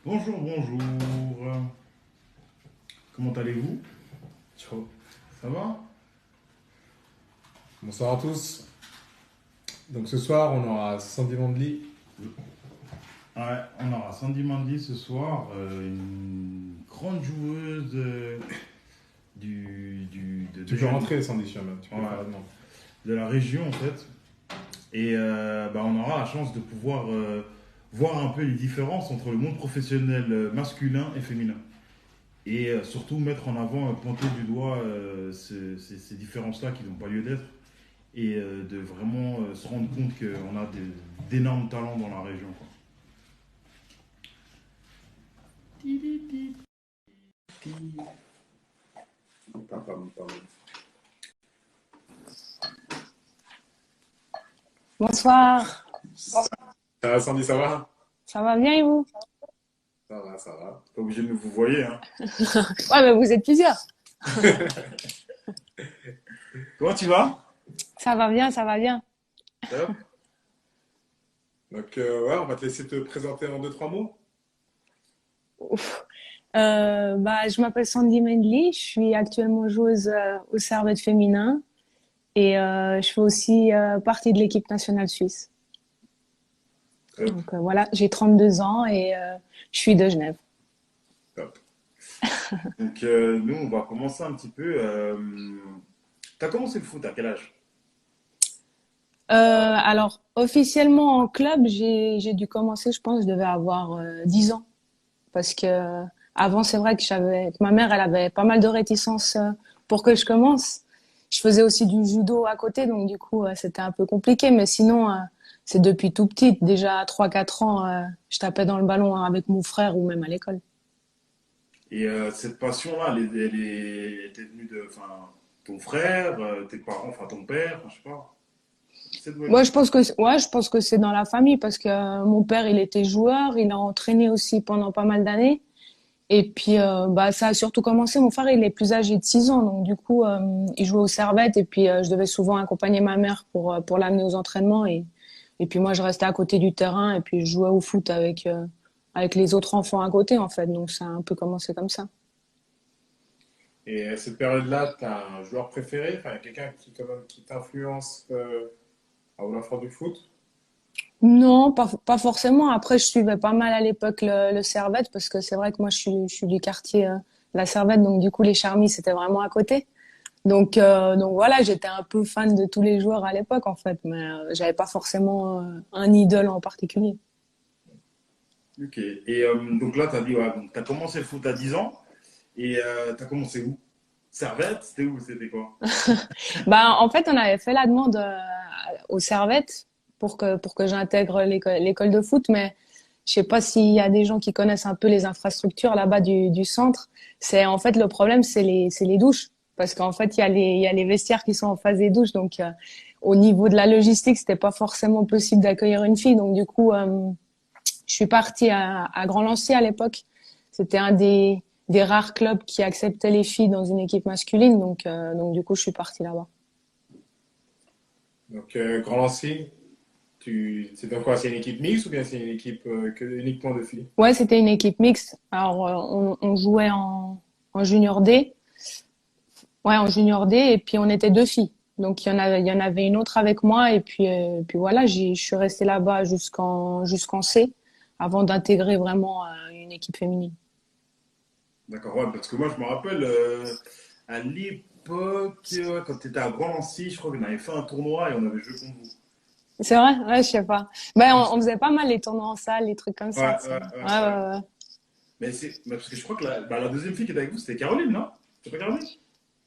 Bonjour, bonjour. Comment allez-vous? Ciao. Ça va? Bonsoir à tous. Donc ce soir, on aura Sandy Mandely. Ouais, on aura Sandy Mandy ce soir, une grande joueuse Tu de peux jeudi, rentrer, Sandy Sherman. Tu peux ouais, faire la demande. de la région en fait. Et on aura la chance de pouvoir voir un peu les différences entre le monde professionnel masculin et féminin. Et surtout mettre en avant, pointer du doigt ces différences-là qui n'ont pas lieu d'être. Et de vraiment se rendre compte qu'on a d'énormes talents dans la région, quoi. Pam, pam, pam. Bonsoir, Ça va, Sandy, ça va? ça va bien et vous? Ça va, ça va. Pas obligé de vous voyez, hein. Ouais, mais vous êtes plusieurs. Comment tu vas? Ça va bien, ça va bien. Top. Donc ouais, on va te laisser te présenter en deux, trois mots. Ouf. Je m'appelle Sandy Mendley, je suis actuellement joueuse au Servette féminin et je fais aussi partie de l'équipe nationale suisse. Top, Donc voilà, j'ai 32 ans et je suis de Genève. top. Donc nous, on va commencer un petit peu. T'as commencé le foot à quel âge? Alors officiellement en club, j'ai dû commencer, je pense, je devais avoir 10 ans. Parce que avant c'est vrai que ma mère elle avait pas mal de réticences pour que je commence. Je faisais aussi du judo à côté donc du coup c'était un peu compliqué mais sinon c'est depuis tout petite déjà à 3 4 ans je tapais dans le ballon avec mon frère ou même à l'école. Et cette passion-là, elle était venue de, enfin, ton frère, tes parents, enfin ton père, enfin, je sais pas. C'est de Moi je pense que c'est dans la famille parce que mon père il était joueur, il a entraîné aussi pendant pas mal d'années. Et puis, ça a surtout commencé. Mon frère, il est plus âgé de 6 ans, donc du coup, il jouait aux Servettes. Et puis, je devais souvent accompagner ma mère pour l'amener aux entraînements. Et puis moi, je restais à côté du terrain et puis je jouais au foot avec les autres enfants à côté, en fait. Donc, ça a un peu commencé comme ça. Et à cette période-là, tu as un joueur préféré, enfin quelqu'un qui, quand même, qui t'influence à vouloir faire du foot? Non, pas forcément. Après, je suivais pas mal à l'époque le Servette parce que c'est vrai que moi, je suis du quartier La Servette. Donc, du coup, les Charmis, c'était vraiment à côté. Donc voilà, j'étais un peu fan de tous les joueurs à l'époque en fait, mais j'avais pas forcément un idole en particulier. Ok. Et donc là, t'as dit, ouais, donc t'as commencé le foot à 10 ans. Et t'as commencé où? Servette? C'était où? C'était quoi? Bah en fait, on avait fait la demande au Servette pour que j'intègre l'école de foot, mais je sais pas s'il y a des gens qui connaissent un peu les infrastructures là-bas du centre. C'est en fait le problème, c'est les douches parce qu'en fait il y a les vestiaires qui sont en face des douches, donc au niveau de la logistique, c'était pas forcément possible d'accueillir une fille, donc du coup je suis partie à Grand-Lancy à l'époque. C'était des rares clubs qui acceptaient les filles dans une équipe masculine. Donc du coup, je suis partie là-bas. Donc Grand Lancy, c'est dans quoi? C'est une équipe mixte ou bien c'est une équipe uniquement de filles? Ouais, c'était une équipe mixte. Alors, on jouait en junior D. Ouais, en junior D. Et puis, on était deux filles. Donc, il y en avait une autre avec moi. Et puis voilà, je suis restée là-bas jusqu'en C avant d'intégrer vraiment une équipe féminine. D'accord, ouais, parce que moi je me rappelle à l'époque, quand tu étais à Grand-Lancy, je crois qu'on avait fait un tournoi et on avait joué contre vous. C'est vrai? Ouais, je sais pas. On faisait pas mal les tournois en salle, les trucs comme ça. Ouais, Tu sais. ouais, Ouais, ouais, ouais. ouais, ouais. Mais parce que je crois que la deuxième fille qui était avec vous, c'était Caroline, non? C'est pas Caroline?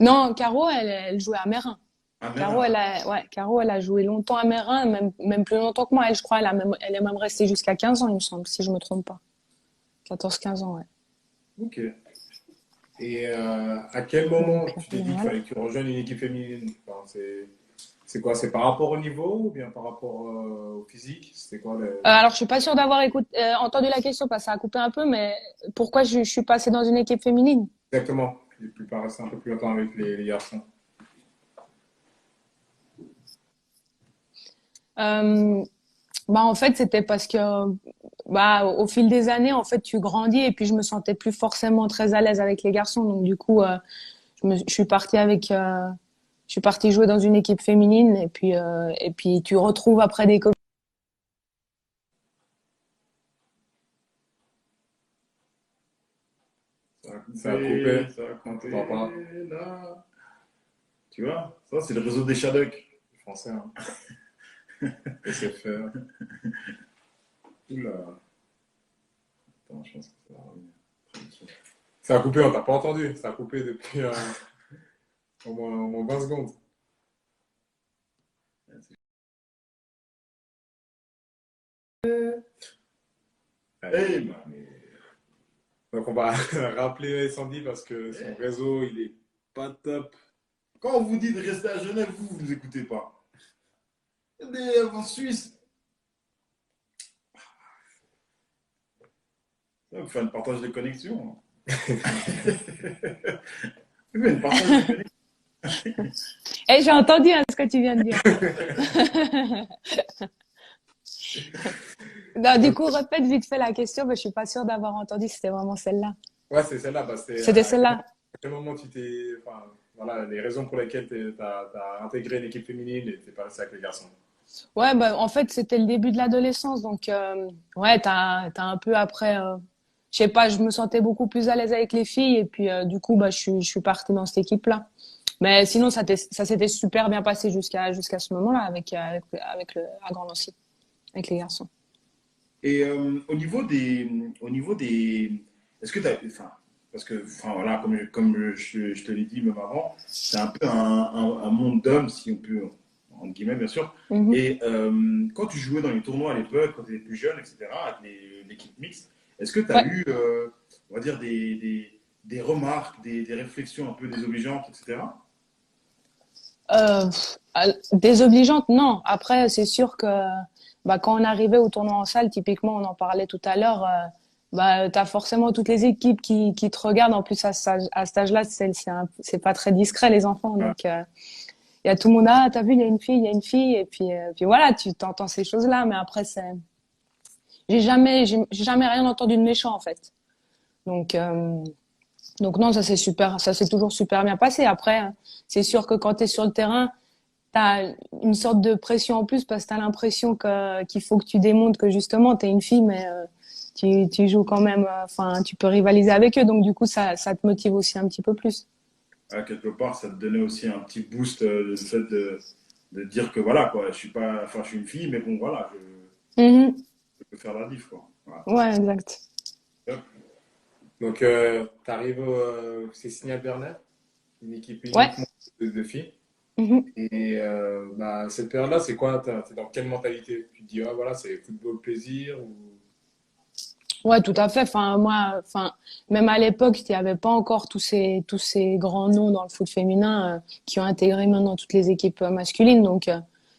Non, Caro, elle jouait à Mérin. Ah, Mera. Caro, elle a joué longtemps à Mérin, même plus longtemps que moi. Elle, je crois, elle est même restée jusqu'à 15 ans, il me semble, si je me trompe pas. 14 15 ans, ouais. Ok. Et à quel moment tu t'es Donc dit qu'il voilà. fallait que tu rejoignes une équipe féminine? Enfin, c'est quoi? C'est par rapport au niveau ou bien par rapport au physique? C'était quoi Alors, je suis pas sûre d'avoir entendu la question parce que ça a coupé un peu, mais pourquoi je suis passée dans une équipe féminine? exactement? J'ai pu passer un peu plus longtemps avec les garçons. En fait, c'était parce que Bah, au fil des années, en fait, tu grandis et puis je me sentais plus forcément très à l'aise avec les garçons. Donc, du coup, je suis partie je suis partie jouer dans une équipe féminine et puis tu retrouves après des copines. Ça a coupé. Ça a On compté, t'entend pas. là. Tu vois, ça, c'est le réseau des Shadocks. Français, hein. SFR. Oula. Attends, je pense que ça va revenir. Ça a coupé, on t'a pas entendu. Ça a coupé depuis au moins 20 secondes. Allez. Eh ben, mais... Donc on va rappeler Sandy parce que son réseau, il est pas top. Quand on vous dit de rester à Genève, vous ne écoutez pas. En Suisse, ça vous fait un partage de connexion. Vous faites un partage de connexion. Eh, j'ai entendu hein, ce que tu viens de dire. Non, du coup, répète vite fait la question, mais je suis pas sûre d'avoir entendu si c'était vraiment celle-là. Ouais, c'est celle-là. Bah, C'était celle-là. à quel moment tu t'es. Enfin, voilà, les raisons pour lesquelles tu as intégré l'équipe féminine et t'es pas resté avec les garçons. Ouais, bah, en fait, c'était le début de l'adolescence. Donc, ouais, t'as un peu après, je sais pas, je me sentais beaucoup plus à l'aise avec les filles. Et puis, du coup, bah, je suis partie dans cette équipe-là. Mais sinon, ça s'était super bien passé jusqu'à ce moment-là avec à Grand Nancy, avec les garçons. Et au niveau des, est-ce que tu as, enfin, parce que, enfin voilà, je te l'ai dit même avant, c'est un peu un monde d'hommes, si on peut, entre guillemets bien sûr. Mhm. Et quand tu jouais dans les tournois à l'époque, quand tu étais plus jeune, etc., avec l'équipe mixte, est-ce que tu as Ouais. eu, on va dire, des remarques, des réflexions un peu désobligeantes, etc. Désobligeante, non. Après, c'est sûr que bah, quand on arrivait au tournoi en salle, typiquement, on en parlait tout à l'heure, bah, tu as forcément toutes les équipes qui te regardent. En plus, à cet âge-là, c'est pas très discret, les enfants. Voilà. Donc, il y a tout le monde, ah, t'as vu, il y a une fille, il y a une fille. Puis voilà, tu t'entends ces choses-là. Mais après, j'ai jamais rien entendu de méchant, en fait. Donc, euh, donc non, ça s'est toujours super bien passé. Après, c'est sûr que quand tu es sur le terrain, t'as une sorte de pression en plus parce que t'as l'impression qu'il faut que tu démontres que justement t'es une fille, mais tu joues quand même, enfin, tu peux rivaliser avec eux, donc du coup, ça te motive aussi un petit peu plus. Quelque part, ça te donnait aussi un petit boost, le fait de dire que voilà, quoi, je suis pas, enfin, je suis une fille, mais bon, voilà, Mhm. je peux faire la diff, quoi. Voilà. Ouais, exact. Donc, tu arrives c'est Signal Bernet, une équipe Ouais. uniquement de filles. Mhm. Et bah, cette période-là, c'est quoi? T'es dans quelle mentalité? Tu te dis, ah voilà, c'est football plaisir ou... Ouais, tout à fait. Enfin, moi, enfin, même à l'époque, il n'y avait pas encore tous ces grands noms dans le foot féminin qui ont intégré maintenant toutes les équipes masculines. Donc,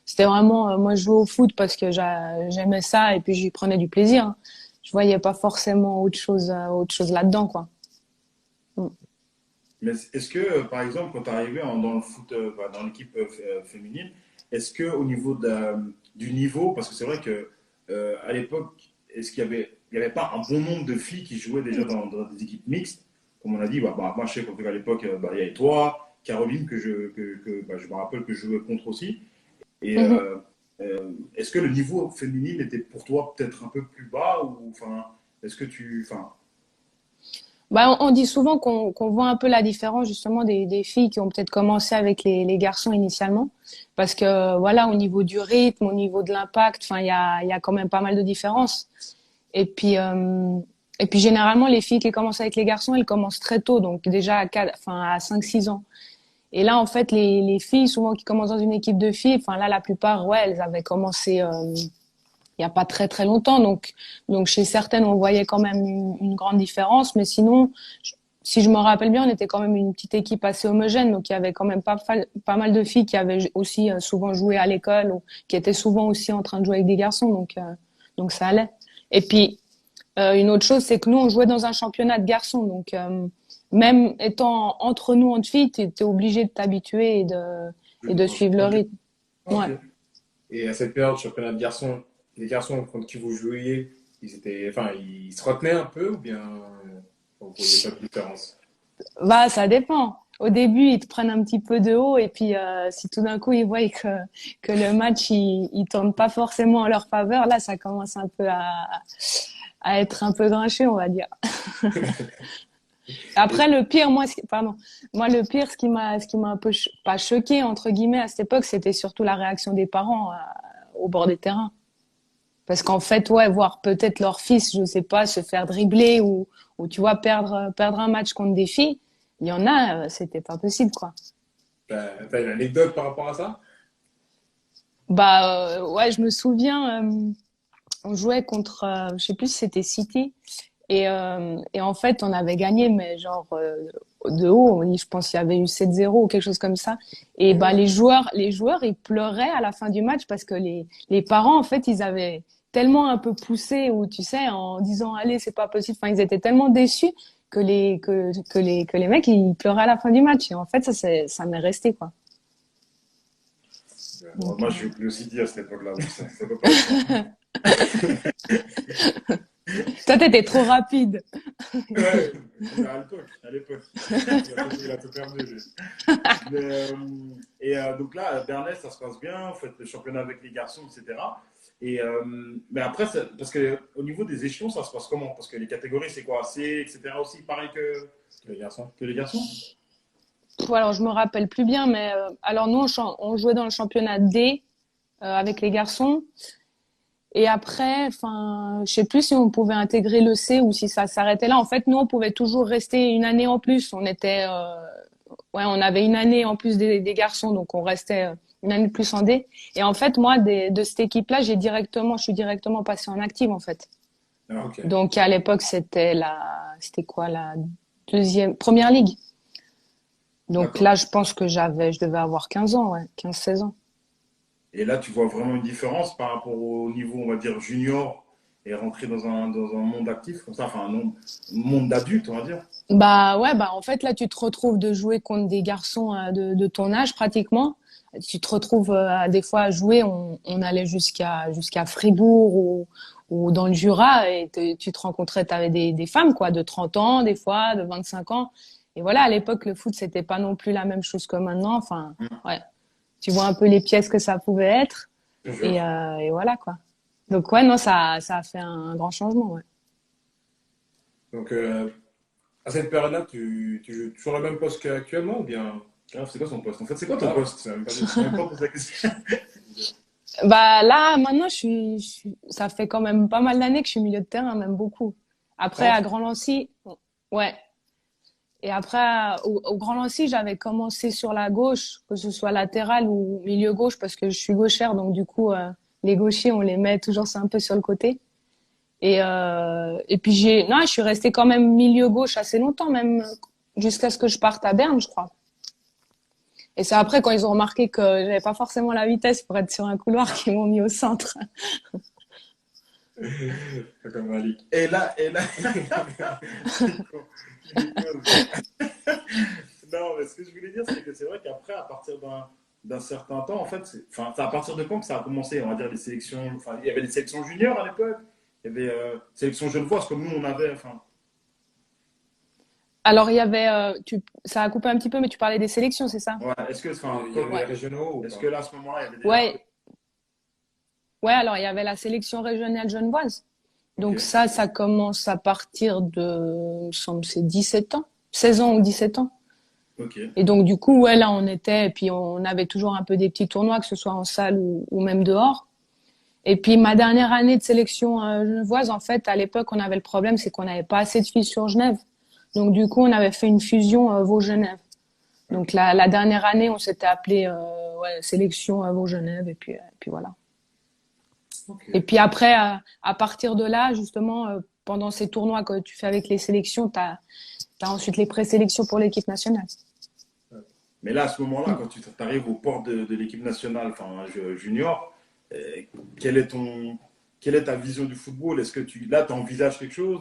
c'était vraiment, moi, je jouais au foot parce que j'aimais ça et puis j'y prenais du plaisir, hein. Je voyais pas forcément autre chose là-dedans, quoi. Mm. Mais est-ce que, par exemple, quand tu arrivais dans le foot, dans l'équipe féminine, est-ce que au niveau du niveau, parce que c'est vrai que à l'époque, est-ce il y avait pas un bon nombre de filles qui jouaient déjà dans des équipes mixtes? Comme on a dit, moi je sais qu'à l'époque, il y avait toi, Caroline, je me rappelle que je jouais contre aussi. Et Mhm. est-ce que le niveau féminine était pour toi peut-être un peu plus bas ou enfin, est-ce que enfin, Bah, on dit souvent qu'on voit un peu la différence justement des filles qui ont peut-être commencé avec les garçons initialement, parce que voilà, au niveau du rythme, au niveau de l'impact, enfin, il y a quand même pas mal de différences. Et puis, euh, et puis généralement, les filles qui commencent avec les garçons, elles commencent très tôt, donc déjà enfin, à 5 6 ans. Et là, en fait, les filles, souvent qui commencent dans une équipe de filles, enfin là, la plupart, ouais, elles avaient commencé il y a pas très très longtemps. Donc chez certaines, on voyait quand même une grande différence. Mais sinon, si je me rappelle bien, on était quand même une petite équipe assez homogène. Donc il y avait quand même pas mal de filles qui avaient aussi souvent joué à l'école ou qui étaient souvent aussi en train de jouer avec des garçons. Donc ça allait. Et puis, une autre chose, c'est que nous, on jouait dans un championnat de garçons. Donc, même étant entre nous, entre filles, tu es obligé de t'habituer et de suivre le ok, rythme. ok. Ouais. Et à cette période, championnat de garçons, les garçons contre qui vous jouiez, ils se retenaient un peu ou bien vous voyez pas de différence? Bah, ça dépend. Au début, ils te prennent un petit peu de haut et puis si tout d'un coup ils voient que le match il tourne pas forcément en leur faveur, là ça commence un peu à être un peu grincheux, on va dire. Et, Après le pire, pardon, moi le pire, ce qui m'a un peu pas choqué entre guillemets à cette époque, c'était surtout la réaction des parents au bord des terrains. Parce qu'en fait, ouais, voir peut-être leur fils, je sais pas, se faire dribbler ou tu vois perdre un match contre des filles, il y en a, c'était pas possible quoi. t'as une anecdote par rapport à ça? Bah ouais, je me souviens, on jouait contre, je sais plus si c'était City et en fait on avait gagné mais genre de haut, je pense qu'il y avait eu 7-0 ou quelque chose comme ça. Et Oh bah là. les joueurs ils pleuraient à la fin du match parce que les parents en fait ils avaient tellement un peu poussé ou tu sais en disant allez c'est pas possible. Enfin ils étaient tellement déçus que les mecs ils pleuraient à la fin du match et en fait ça m'est resté quoi. Donc Moi, je suis aussi dit à cette époque-là, donc ça peut pas être moi. toi t'étais trop rapide. Ouais, mais à l'époque, il a tout perdu, lui. Mais, donc là, à Bernay, ça se passe bien, vous faites le championnat avec les garçons, etc. Mais après, parce que au niveau des échelons, ça se passe comment? Parce que les catégories, c'est quoi? C, etc. aussi, pareil Les garçons. que les garçons? Alors je me rappelle plus bien, mais alors nous on jouait dans le championnat D avec les garçons. Et après, enfin, je sais plus si on pouvait intégrer le C ou si ça s'arrêtait là. En fait, nous, on pouvait toujours rester une année en plus. Ouais, on avait une année en plus des garçons, donc on restait une année de plus en D. Et en fait, moi, de cette équipe-là, je suis directement passée en active, en fait. Ah, ok. Donc, à l'époque, c'était quoi, la première ligue. Donc D'accord. là, je pense que je devais avoir 15 ans, ouais, 15-16 ans. Et là, tu vois vraiment une différence par rapport au niveau, on va dire, junior et rentrer dans un monde actif, comme ça, enfin, un monde d'adulte, on va dire. Bah ouais, bah en fait là tu te retrouves de jouer contre des garçons de ton âge pratiquement. Tu te retrouves des fois à jouer, on allait jusqu'à Fribourg ou dans le Jura et tu te rencontrais, t'avais des femmes quoi, de 30 ans des fois, de 25 ans. Et voilà, à l'époque le foot c'était pas non plus la même chose que maintenant. Enfin, ouais, tu vois un peu les pièces que ça pouvait être Je te et, jure. euh, et voilà quoi. Donc ouais, non, ça a fait un grand changement, ouais. Donc, à cette période-là, tu joues toujours le même poste qu'actuellement ou bien? Grave, c'est quoi son poste? En fait, c'est quoi ton Ah, poste? c'est même pas Je dit. ne même pas posé la question. Bah là, maintenant, ça fait quand même pas mal d'années que je suis milieu de terrain, même beaucoup. Après, Ah, à Grand Lancy, ouais. Et après, au Grand Lancy, j'avais commencé sur la gauche, que ce soit latéral ou milieu gauche, parce que je suis gauchère, donc du coup, les gauchers, on les met toujours un peu sur le côté. Et puis non, je suis restée quand même milieu gauche assez longtemps, même jusqu'à ce que je parte à Berne, je crois. Et c'est après, quand ils ont remarqué que j'avais pas forcément la vitesse pour être sur un couloir, qu'ils m'ont mis au centre. pas comme Malik. Et là, c'est con. Il est con, non, mais ce que je voulais dire, c'est que c'est vrai qu'après, à partir d'un certain temps, en fait, enfin, c'est à partir de quand que ça a commencé, on va dire, les sélections, enfin, il y avait des sélections juniors à l'époque, il y avait sélections genevoises comme nous, on avait, enfin, Alors, il y avait, ça a coupé un petit peu, mais tu parlais des sélections, c'est ça? ouais, est-ce que, enfin, Il y avait les Ouais. régionaux ou est-ce pas? que là, à ce moment-là, il y avait déjà. Ouais, ouais, alors il y avait la sélection régionale genevoise. Ok. Donc ça commence à partir de, il me semble, c'est 17 ans, 16 ans ou 17 ans. Ok. Et donc du coup, ouais, là on était, et puis on avait toujours un peu des petits tournois, que ce soit en salle ou même dehors. Et puis ma dernière année de sélection genevoise, en fait, à l'époque, on avait le problème, c'est qu'on n'avait pas assez de filles sur Genève. Donc du coup, on avait fait une fusion Vaud-Genève. Donc Ok. la dernière année, on s'était appelé ouais, sélection Vaud-Genève, et puis voilà. Ok. Et puis après, à partir de là, justement, pendant ces tournois que tu fais avec les sélections, tu as ensuite les présélections pour l'équipe nationale. Mais là, à ce moment-là, Mm. quand tu arrives aux portes de l'équipe nationale, enfin, junior, euh, quel est quelle est ta vision du football? Est-ce que là, tu envisages quelque chose?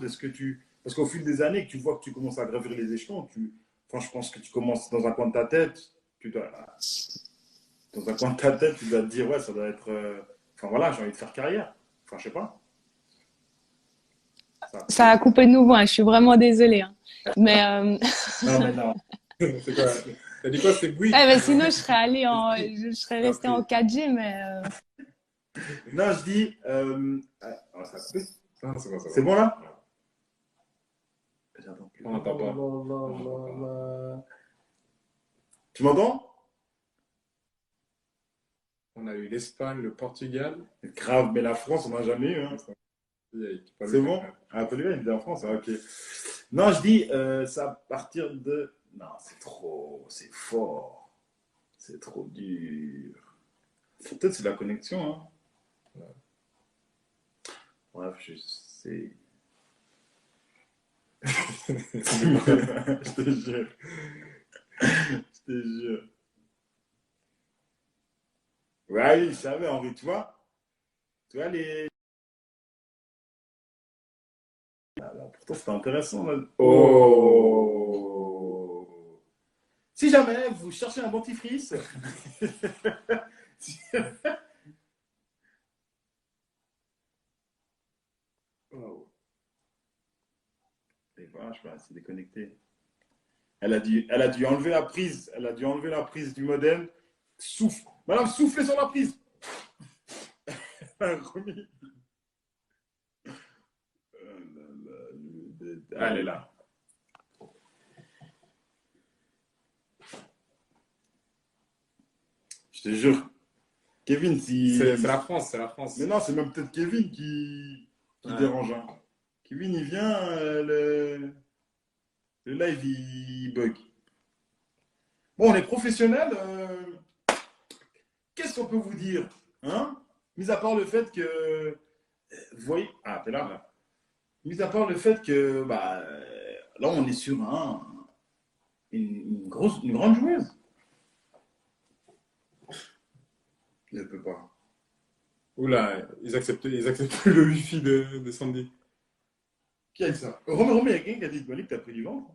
Parce qu'au fil des années, que tu vois que tu commences à gravir les échelons, enfin, je pense que tu commences dans un coin de ta tête, tu dois, dans un coin de ta tête, tu dois te dire, ouais, ça doit être, enfin voilà, j'ai envie de faire carrière. Enfin, je sais pas. Ça a coupé de nouveau, hein, je suis vraiment désolée. Hein. Mais, Non, mais non. C'est quoi? T'as dit quoi? C'est oui? mais sinon, je serais Non, restée en 4G, mais non, je dis. Ça a coupé. Non, c'est bon, c'est C'est bon. bon là? J'entends plus. On n'entend pas. Tu m'entends? On a eu l'Espagne, le Portugal. Grave, mais la France, on n'a jamais eu. Hein. C'est bon? Ah, Portugal, il est en France. Ah, ok. Non, je dis, ça à partir de. Non, c'est trop. C'est fort. C'est trop dur. Peut-être c'est la connexion. Hein. Bref, je sais. Je te jure. Je te jure. Ouais, oui, je savais, Henri, tu vois. Tu vois, les. Pourtant, c'était intéressant. Là. Oh. Si jamais vous cherchez un dentifrice. Oh. Et voilà, je sais pas, c'est déconnecté. Elle a dû enlever la prise. Elle a dû enlever la prise du modem. Souffle. Madame, soufflez sur la prise. Remis. Elle est là. Je te jure. Kevin, si. C'est la France, c'est la France. Mais non, c'est même peut-être Kevin qui dérange. Hein. Kevin, il vient, le live, il bug. Bon, on est professionnels. Qu'est-ce qu'on peut vous dire, hein? Mis à part le fait que. Vous voyez. Ah, t'es là. Mis à part le fait que. Bah, là, on est sur une grande joueuse. Je ne peux pas. Oula, ils acceptent plus le wifi de Sandy. Qui a dit ça? Romain, il y a quelqu'un qui a dit Malik, t'as pris du ventre.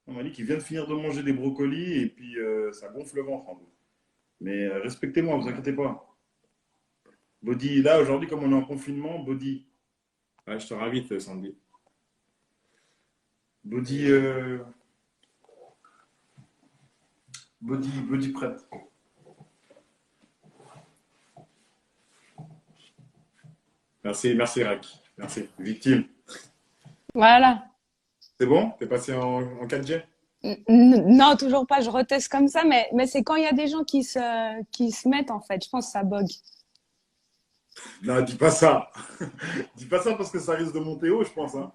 Malik, il vient de finir de manger des brocolis et puis ça gonfle le ventre. Mais respectez-moi, vous inquiétez pas. Body, là, aujourd'hui, comme on est en confinement, Body. Ouais, je te ravite, Sandy. Body prête. Merci, Rack. Merci. Victime. voilà. C'est bon? T'es passé en 4G? Non, toujours pas. Je reteste comme ça, mais c'est quand il y a des gens qui se mettent, en fait. Je pense que ça bug. Non, dis pas ça. Dis pas ça parce que ça risque de monter haut, je pense. Hein.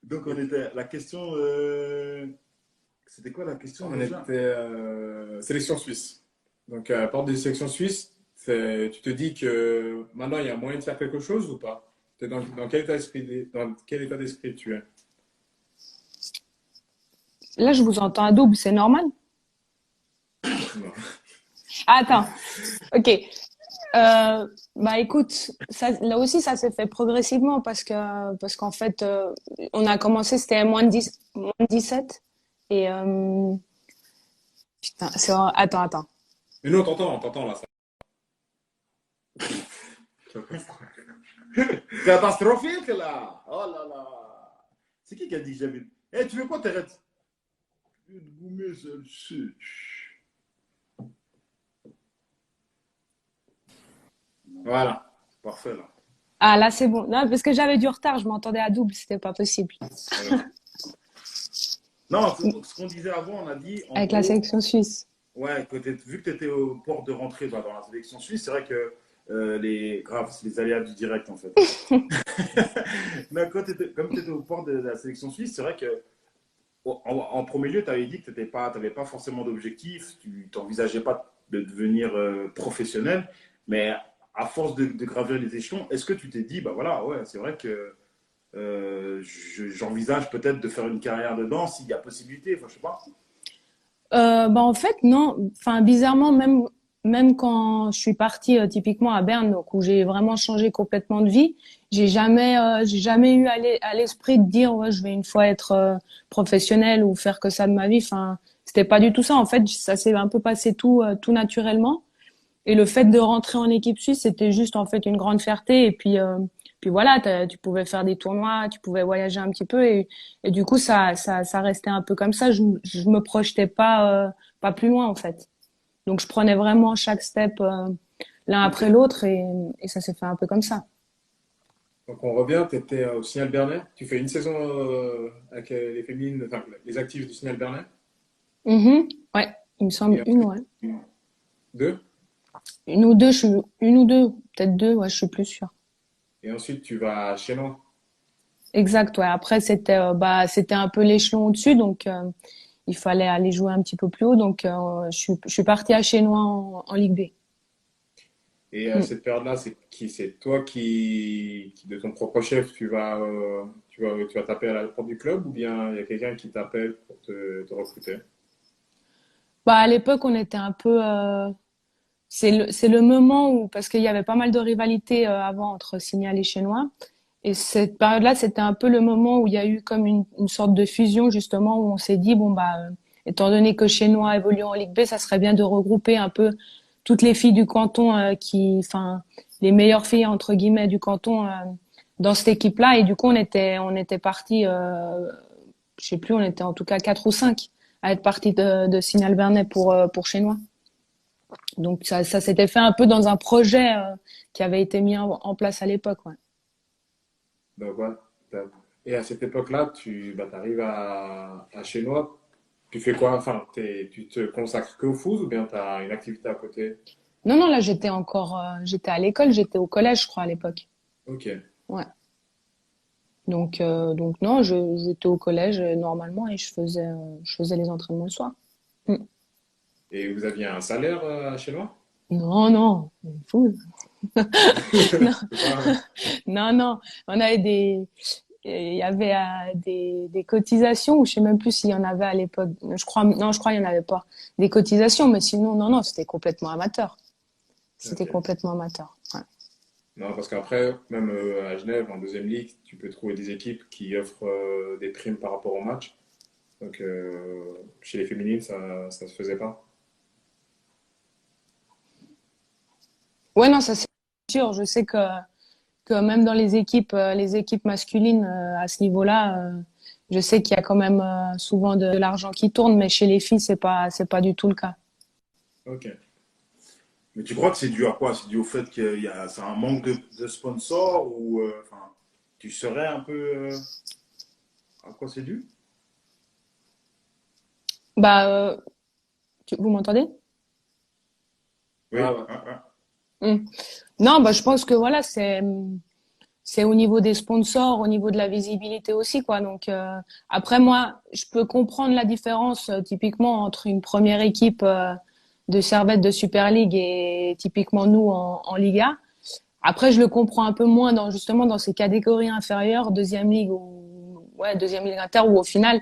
Donc, on était. La question. C'était quoi la question? On était sélection suisse. Donc, à part des sélections suisses, tu te dis que maintenant, il y a moyen de faire quelque chose ou pas? Dans quel état d'esprit tu es? Là, je vous entends à double, c'est normal? Non. Attends, ok. Bah écoute, là aussi, ça s'est fait progressivement parce qu'en fait, on a commencé, c'était moins de 17. Et putain, attends. Mais nous, on t'entend là. Ça. Catastrophique là! Oh là là! C'est qui a dit que j'avais. Eh, tu veux quoi, Thérèse? Voilà, parfait là. Ah là, c'est bon. Non, parce que j'avais du retard, je m'entendais à double, c'était pas possible. Non, ce qu'on disait avant, on a dit. Avec la sélection suisse. Ouais, vu que tu étais au port de rentrée dans la sélection suisse, c'est vrai que c'est les aléas du direct en fait. Mais comme tu étais au port de la sélection suisse, c'est vrai que en premier lieu, tu avais dit que tu n'avais pas forcément d'objectif, tu n'envisageais pas de devenir professionnel, mais à force de gravir les échelons, est-ce que tu t'es dit, bah voilà, ouais, c'est vrai que j'envisage peut-être de faire une carrière dedans s'il y a possibilité, enfin, je sais pas. Bah en fait non, enfin bizarrement même quand je suis partie typiquement à Berne, donc où j'ai vraiment changé complètement de vie, j'ai jamais eu à l'esprit de dire ouais je vais une fois être professionnelle ou faire que ça de ma vie. Enfin c'était pas du tout ça. En fait ça s'est un peu passé tout naturellement. Et le fait de rentrer en équipe suisse, c'était juste en fait une grande fierté. Et puis Puis voilà, tu pouvais faire des tournois, tu pouvais voyager un petit peu et du coup ça restait un peu comme ça. Je me projetais pas plus loin en fait. Donc je prenais vraiment chaque step l'un Ok. après l'autre et ça s'est fait un peu comme ça. Donc on revient, tu étais au Signal Bernet. Tu fais une saison avec les féminines, enfin les actives du Signal Bernet. Mhm. Ouais, il me semble Et une, ensuite, ouais. deux. Une ou deux, une ou deux, peut-être deux, ouais, je suis plus sûre. Et ensuite, tu vas chez Nantes. Exact, ouais. Après, c'était un peu l'échelon au-dessus, donc il fallait aller jouer un petit peu plus haut. Donc, je suis partie à Chénois en Ligue B. Et Mm. cette période-là, c'est toi de ton propre chef, tu vas taper à la porte du club ou bien il y a quelqu'un qui t'appelle pour te recruter? Bah, à l'époque, on était un peu. C'est le moment où, parce qu'il y avait pas mal de rivalités avant entre Signal et Chénois. Et cette période-là, c'était un peu le moment où il y a eu comme une sorte de fusion, justement, où on s'est dit, bon, bah, étant donné que Chénois évolue en Ligue B, ça serait bien de regrouper un peu toutes les filles du canton enfin, les meilleures filles, entre guillemets, du canton dans cette équipe-là. Et du coup, on était partis, je sais plus, on était en tout cas quatre ou cinq à être partis de Signal Bernet pour Chénois. Donc, ça s'était fait un peu dans un projet qui avait été mis en place à l'époque, ouais. Donc, voilà. Et à cette époque-là, arrives à Chénois. Tu fais quoi? Enfin, tu te consacres que au foot ou bien tu as une activité à côté? Non, non, là, j'étais à l'école, j'étais au collège, je crois, à l'époque. Ok. Ouais. Donc non, j'étais au collège normalement et je faisais les entraînements le soir. Mm. Et vous aviez un salaire à Chénois? Non, non, fou. Non, C'est pas- non, non. On avait il y avait des cotisations ou je sais même plus s'il y en avait à l'époque. Non, je crois qu'il y en avait pas. Des cotisations, mais sinon, non, non, c'était complètement amateur. C'était Ok. complètement amateur. Ouais. Non, parce qu'après, même à Genève, en deuxième ligue, tu peux trouver des équipes qui offrent des primes par rapport au match. Donc, chez les féminines, ça se faisait pas. Ouais, non, ça c'est sûr. Je sais que même dans les équipes masculines à ce niveau-là, je sais qu'il y a quand même souvent de l'argent qui tourne, mais chez les filles, c'est pas du tout le cas. Ok. Mais tu crois que c'est dû à quoi? C'est dû au fait c'est un manque de sponsors ou enfin, tu serais un peu à quoi c'est dû? Bah, vous m'entendez? Oui. Ouais. Ah, ah. Hmm. Non, bah, je pense que voilà, c'est au niveau des sponsors, au niveau de la visibilité aussi, quoi. Donc après moi, je peux comprendre la différence typiquement entre une première équipe de Servette de Super League et typiquement nous en Liga. Après, je le comprends un peu moins dans justement dans ces catégories inférieures, deuxième ligue ou ouais, deuxième ligue inter, où au final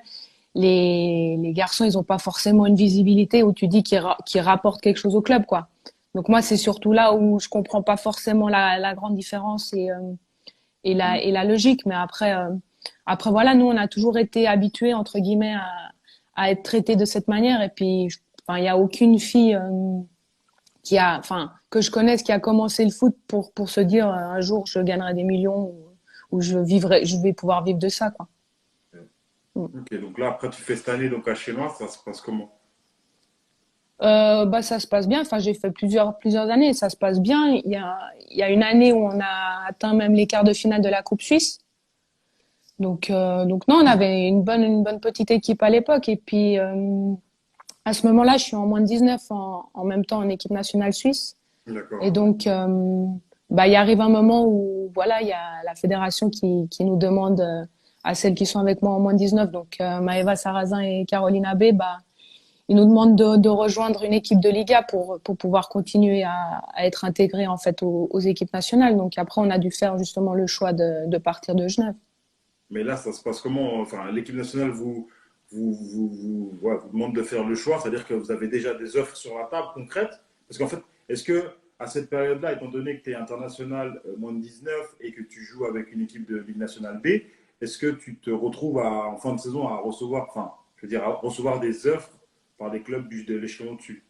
les garçons ils ont pas forcément une visibilité où tu dis qu'ils rapportent quelque chose au club, quoi. Donc moi, c'est surtout là où je comprends pas forcément la grande différence et la logique. Mais après voilà, nous on a toujours été habitués entre guillemets à être traités de cette manière. Et puis, enfin, il y a aucune fille enfin, que je connaisse qui a commencé le foot pour se dire un jour je gagnerai des millions ou je vais pouvoir vivre de ça, quoi. Mm. Ok, donc là après tu fais cette année donc à chez moi, ça se passe comment? Bah ça se passe bien. Enfin, j'ai fait plusieurs années, ça se passe bien. Il y a une année où on a atteint même les quarts de finale de la Coupe Suisse. Donc non, on avait une bonne petite équipe à l'époque. Et puis à ce moment-là, je suis en moins de 19 en même temps en équipe nationale suisse. Et D'accord. donc bah il arrive un moment où voilà, il y a la fédération qui nous demande à celles qui sont avec moi en moins de 19, donc Maëva Sarrazin et Caroline Abbé, bah ils nous demandent de rejoindre une équipe de Liga pour pouvoir continuer à être intégrés en fait aux équipes nationales. Donc après, on a dû faire justement le choix de partir de Genève. Mais là ça se passe comment? Enfin, l'équipe nationale ouais, vous demande de faire le choix, c'est-à-dire que vous avez déjà des offres sur la table concrètes. Parce qu'en fait, est-ce que à cette période-là, étant donné que tu es international moins de 19 et que tu joues avec une équipe de Ligue nationale B, est-ce que tu te retrouves en fin de saison à recevoir, enfin, je veux dire, à recevoir des offres par des clubs de l'échelon au-dessus?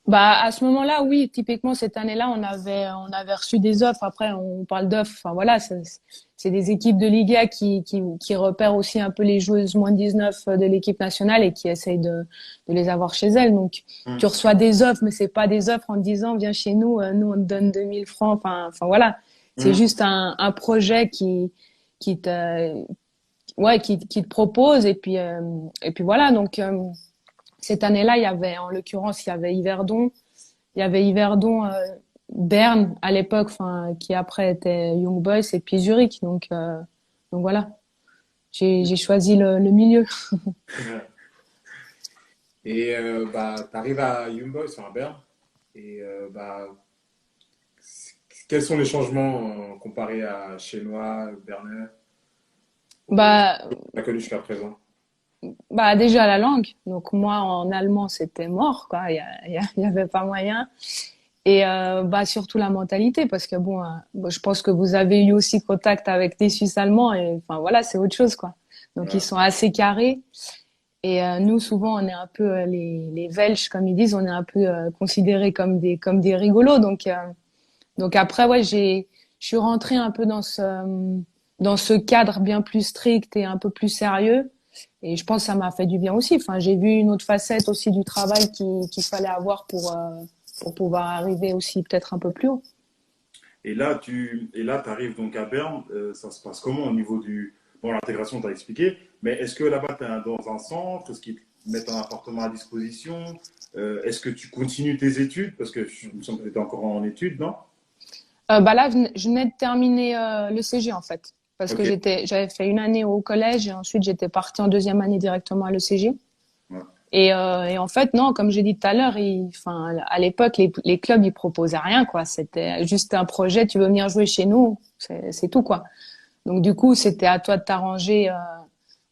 Bah, à ce moment-là, oui, typiquement, cette année-là, on avait reçu des offres. Après, on parle d'offres. Enfin, voilà, c'est des équipes de Liga qui repèrent aussi un peu les joueuses moins 19 de l'équipe nationale et qui essayent de les avoir chez elles. Donc, tu Hum, reçois des offres, mais c'est pas des offres en te disant, viens chez nous, nous, on te donne 2000 francs. Enfin, voilà. C'est hum, juste un projet qui te, ouais, qui te propose et puis voilà. Donc, cette année-là, il y avait, en l'occurrence, il y avait Yverdon, Berne à l'époque, enfin, qui après était Young Boys et puis Zurich. Donc voilà, j'ai choisi le milieu. Ouais. Et bah, tu arrives à Young Boys, enfin à Berne, et bah, quels sont les changements comparés à Chenois, Berner, ou Bah, pas connu jusqu'à présent? bah déjà la langue. Donc moi en allemand c'était mort quoi. Il y avait pas moyen. Et bah surtout la mentalité parce que bon, je pense que vous avez eu aussi contact avec des Suisses allemands et enfin voilà c'est autre chose quoi. Donc ils ouais. sont assez carrés. Et nous, souvent, on est un peu les Welsh, comme ils disent, on est un peu considérés comme des rigolos. Donc après, ouais, je suis rentrée un peu dans ce cadre bien plus strict et un peu plus sérieux. Et je pense que ça m'a fait du bien aussi. Enfin, j'ai vu une autre facette aussi du travail qu'il fallait avoir pour pouvoir arriver aussi peut-être un peu plus haut. Et là, tu arrives donc à Berne. Ça se passe comment au niveau du. Bon, l'intégration, tu as expliqué. Mais est-ce que là-bas, tu es dans un centre? Est-ce qu'ils te mettent un appartement à disposition? Est-ce que tu continues tes études? Parce que je me semble que tu étais encore en études, non? Bah là, je venais de terminer le CG en fait, parce que Ok. j'avais fait une année au collège et ensuite j'étais partie en deuxième année directement à l'ECG. Ouais. Et en fait, non, comme j'ai dit tout à l'heure, enfin, à l'époque, les clubs, ils proposaient rien, quoi. C'était juste un projet, tu veux venir jouer chez nous, c'est tout, quoi. Donc, du coup, c'était à toi de t'arranger,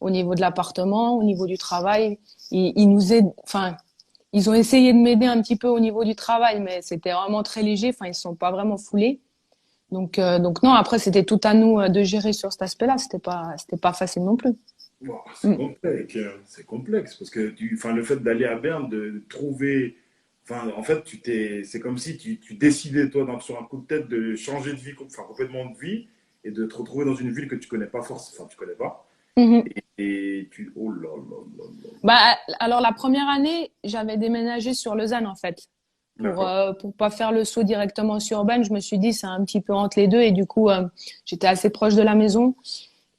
au niveau de l'appartement, au niveau du travail. Ils nous aident, enfin, ils ont essayé de m'aider un petit peu au niveau du travail, mais c'était vraiment très léger. Enfin, ils se sont pas vraiment foulés. Donc non, après, c'était tout à nous de gérer sur cet aspect-là. C'était pas facile non plus. Wow, c'est Mm. complexe. C'est complexe parce que enfin, le fait d'aller à Berne, de trouver. Enfin, en fait, c'est comme si tu décidais, toi, sur un coup de tête, de changer de vie, enfin, complètement de vie, et de te retrouver dans une ville que tu connais pas forcément, enfin, tu connais pas. Mhm. Et tu. Oh là là là là. Bah, alors la première année, j'avais déménagé sur Lausanne en fait. D'accord. Pour pas faire le saut directement sur Urbaine, je me suis dit c'est un petit peu entre les deux et du coup j'étais assez proche de la maison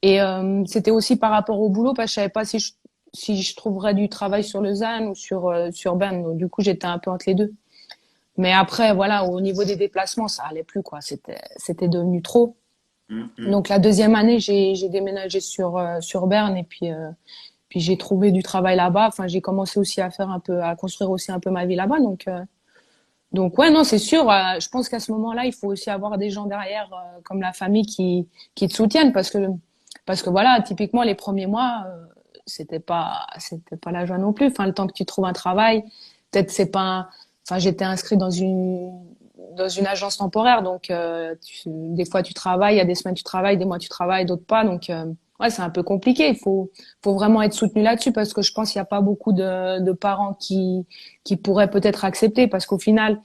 et c'était aussi par rapport au boulot parce que je savais pas si je trouverais du travail sur Lausanne ou sur Berne. Donc, du coup, j'étais un peu entre les deux. Mais après voilà, au niveau des déplacements, ça allait plus quoi, c'était devenu trop. Hum, hum. Donc la deuxième année, j'ai déménagé sur Berne et puis j'ai trouvé du travail là-bas. Enfin, j'ai commencé aussi à faire un peu, à construire aussi un peu ma vie là-bas. Donc ouais, non, c'est sûr. Je pense qu'à ce moment-là, il faut aussi avoir des gens derrière, comme la famille, qui te soutiennent, parce que voilà, typiquement les premiers mois, c'était pas la joie non plus. Enfin, le temps que tu trouves un travail, peut-être c'est pas. Enfin, j'étais inscrite dans une agence temporaire, donc des fois tu travailles, il y a des semaines tu travailles, des mois tu travailles, d'autres pas. Donc ouais, c'est un peu compliqué. Faut vraiment être soutenu là-dessus parce que je pense qu'il n'y a pas beaucoup de parents qui pourraient peut-être accepter parce qu'au final,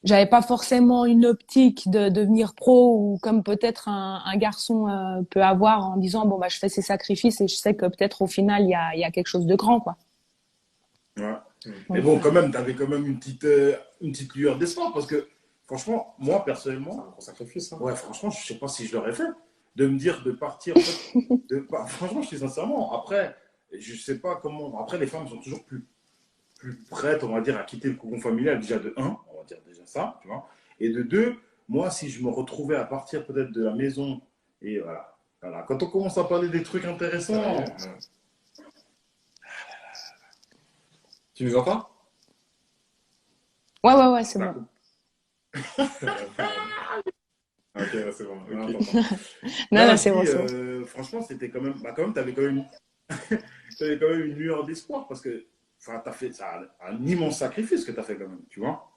j'avais pas forcément une optique de devenir pro ou comme peut-être un garçon peut avoir en disant bon bah je fais ces sacrifices et je sais que peut-être au final il y a quelque chose de grand quoi. Ouais. Mais Donc, bon, quand même, tu avais quand même une petite lueur d'espoir parce que, franchement, moi, C'est un personnellement, gros sacrifice, hein. ouais, franchement, je sais pas si je l'aurais fait. De me dire de partir, en fait, franchement, je dis sincèrement, après, je sais pas comment. Après, les femmes sont toujours plus prêtes, on va dire, à quitter le cocon familial, déjà de un, on va dire déjà ça, tu vois. Et de deux, moi, si je me retrouvais à partir peut-être de la maison, et voilà, voilà. Quand on commence à parler des trucs intéressants, Sérieux? Tu nous entends? ouais, c'est ça bon. coupe. Ok, c'est bon. Non, Ok. t'entends. Non, Non, non, je c'est bon, dis, c'est bon. franchement, c'était quand même, bah, quand même, t'avais quand même une lueur d'espoir parce que, enfin, t'as fait, ça un immense sacrifice que t'as fait quand même, tu vois.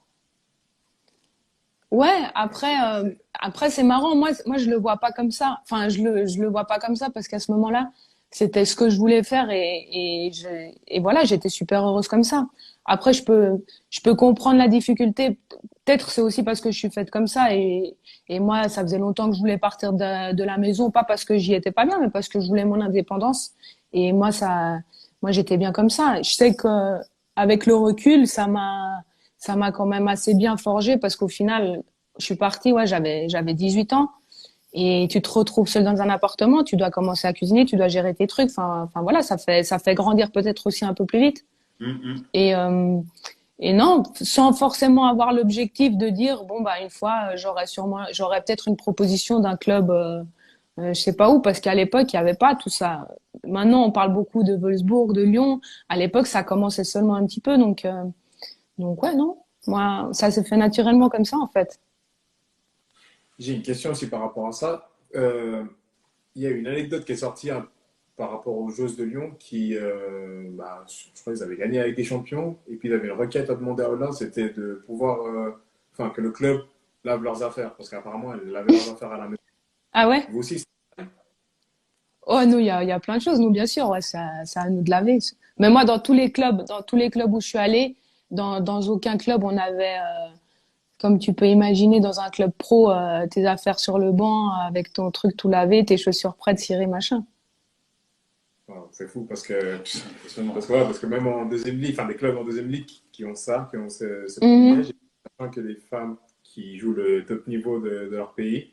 Ouais, C'est- après c'est marrant. Moi, je le vois pas comme ça. Enfin, je le vois pas comme ça parce qu'à ce moment-là, c'était ce que je voulais faire et voilà, j'étais super heureuse comme ça. Après, je peux comprendre la difficulté. Peut-être c'est aussi parce que je suis faite comme ça et moi, ça faisait longtemps que je voulais partir de la maison, pas parce que j'y étais pas bien, mais parce que je voulais mon indépendance. Et moi, j'étais bien comme ça. Je sais que avec le recul, ça m'a quand même assez bien forgé parce qu'au final, je suis partie, ouais, j'avais 18 ans. Et tu te retrouves seul dans un appartement, tu dois commencer à cuisiner, tu dois gérer tes trucs. Enfin voilà, ça fait grandir peut-être aussi un peu plus vite. Et, euh, et non, sans forcément avoir l'objectif de dire bon bah une fois j'aurais peut-être une proposition d'un club, je sais pas où, parce qu'à l'époque il y avait pas tout ça. Maintenant on parle beaucoup de Wolfsburg, de Lyon. À l'époque ça commençait seulement un petit peu, donc ouais non, moi ça s'est fait naturellement comme ça en fait. J'ai une question aussi par rapport à ça. Il y a une anecdote qui est sortie par rapport aux Jeux de Lyon qui, je crois qu'ils avaient gagné avec des champions et puis ils avaient une requête à demander à Hollande, c'était de pouvoir, enfin que le club lave leurs affaires parce qu'apparemment ils lavaient leurs affaires à la maison. Ah ouais? Vous aussi, Oh, nous, il y a plein de choses. Nous, bien sûr, ouais, ça à nous de laver. Mais moi, dans tous les clubs où je suis allée, dans aucun club, on avait, comme tu peux imaginer, dans un club pro, tes affaires sur le banc, avec ton truc tout lavé, tes chaussures prêtes, cirées, machin. enfin, c'est fou C'est impressionnant. parce que même en deuxième ligue, enfin des clubs en deuxième ligue qui ont ça, qui ont ce Mhm. privilège, j'ai l'impression que les femmes qui jouent le top niveau de leur pays,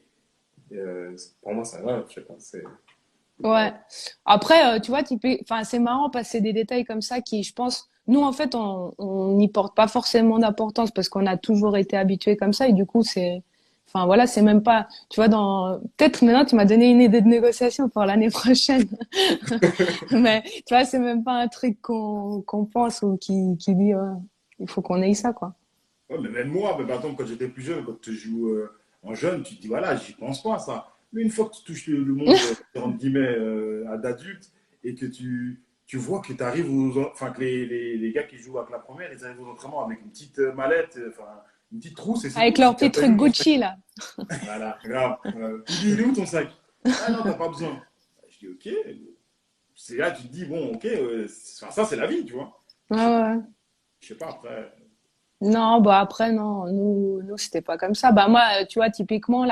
pour moi, ça va, je sais pas, c'est. Ouais. Après, tu vois, enfin, c'est marrant parce que c'est des détails comme ça qui, je pense, nous, en fait, on n'y porte pas forcément d'importance parce qu'on a toujours été habitués comme ça et du coup, enfin, voilà, c'est même pas, tu vois, peut-être maintenant, tu m'as donné une idée de négociation pour l'année prochaine. Mais, tu vois, c'est même pas un truc qu'on pense ou qui dit, il faut qu'on ait ça, quoi. Ouais, mais même moi, mais par exemple, quand j'étais plus jeune, quand tu joues en jeune, tu te dis, voilà, j'y pense pas à ça. Mais une fois que tu touches le monde, entre guillemets, d'adulte, et que tu vois que tu arrives enfin, que les gars qui jouent avec la première, ils arrivent aux entraînements avec une petite mallette, enfin, une petite trousse, et c'est Avec tout. leur Si petit t'as truc eu ton sac, Gucci, là. voilà, grave. Il est où ton sac? Ah non, t'as pas besoin. Je dis, ok. C'est là, tu te dis, bon, ok, enfin, ça, c'est la vie, tu vois. Ouais, Je sais pas, ouais. je sais pas après. Non, bah après, non, nous, c'était pas comme ça. Bah moi, tu vois, typiquement,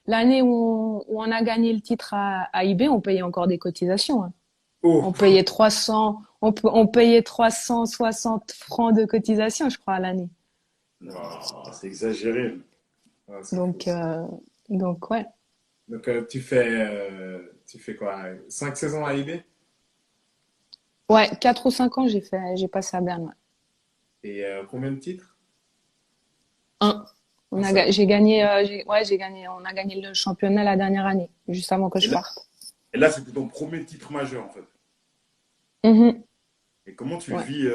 l'année où on a gagné le titre à IB, on payait encore des cotisations, hein. Oh, On payait on payait 360 francs de cotisation, je crois, à l'année. Non, c'est exagéré. ouais, c'est fou Donc, ça. euh, donc ouais. Donc, tu fais quoi? 5 saisons à IB? Ouais, 4 ou 5 ans, j'ai passé à Berne. Ouais. Et combien de titres? Un. Un seul. J'ai gagné, on a gagné le championnat la dernière année, juste avant que Et je là, parte. et là, c'était ton premier titre majeur, en fait. Mhm. Et comment tu le Ouais. vis,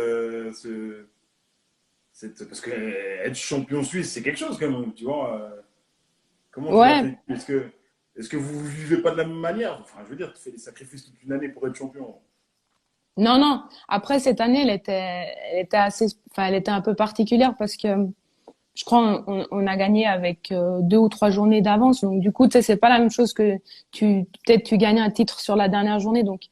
parce que être champion suisse, c'est quelque chose quand même, tu vois. Comment tu l'as Ouais, vécu? Est-ce que vous ne vivez pas de la même manière? Enfin, je veux dire, tu fais des sacrifices toute une année pour être champion. non, non. Après, cette année, elle était enfin, elle était un peu particulière parce que je crois on a gagné avec 2 ou 3 journées d'avance. Donc, du coup, tu sais, c'est pas la même chose que peut-être tu gagnes un titre sur la dernière journée. Donc,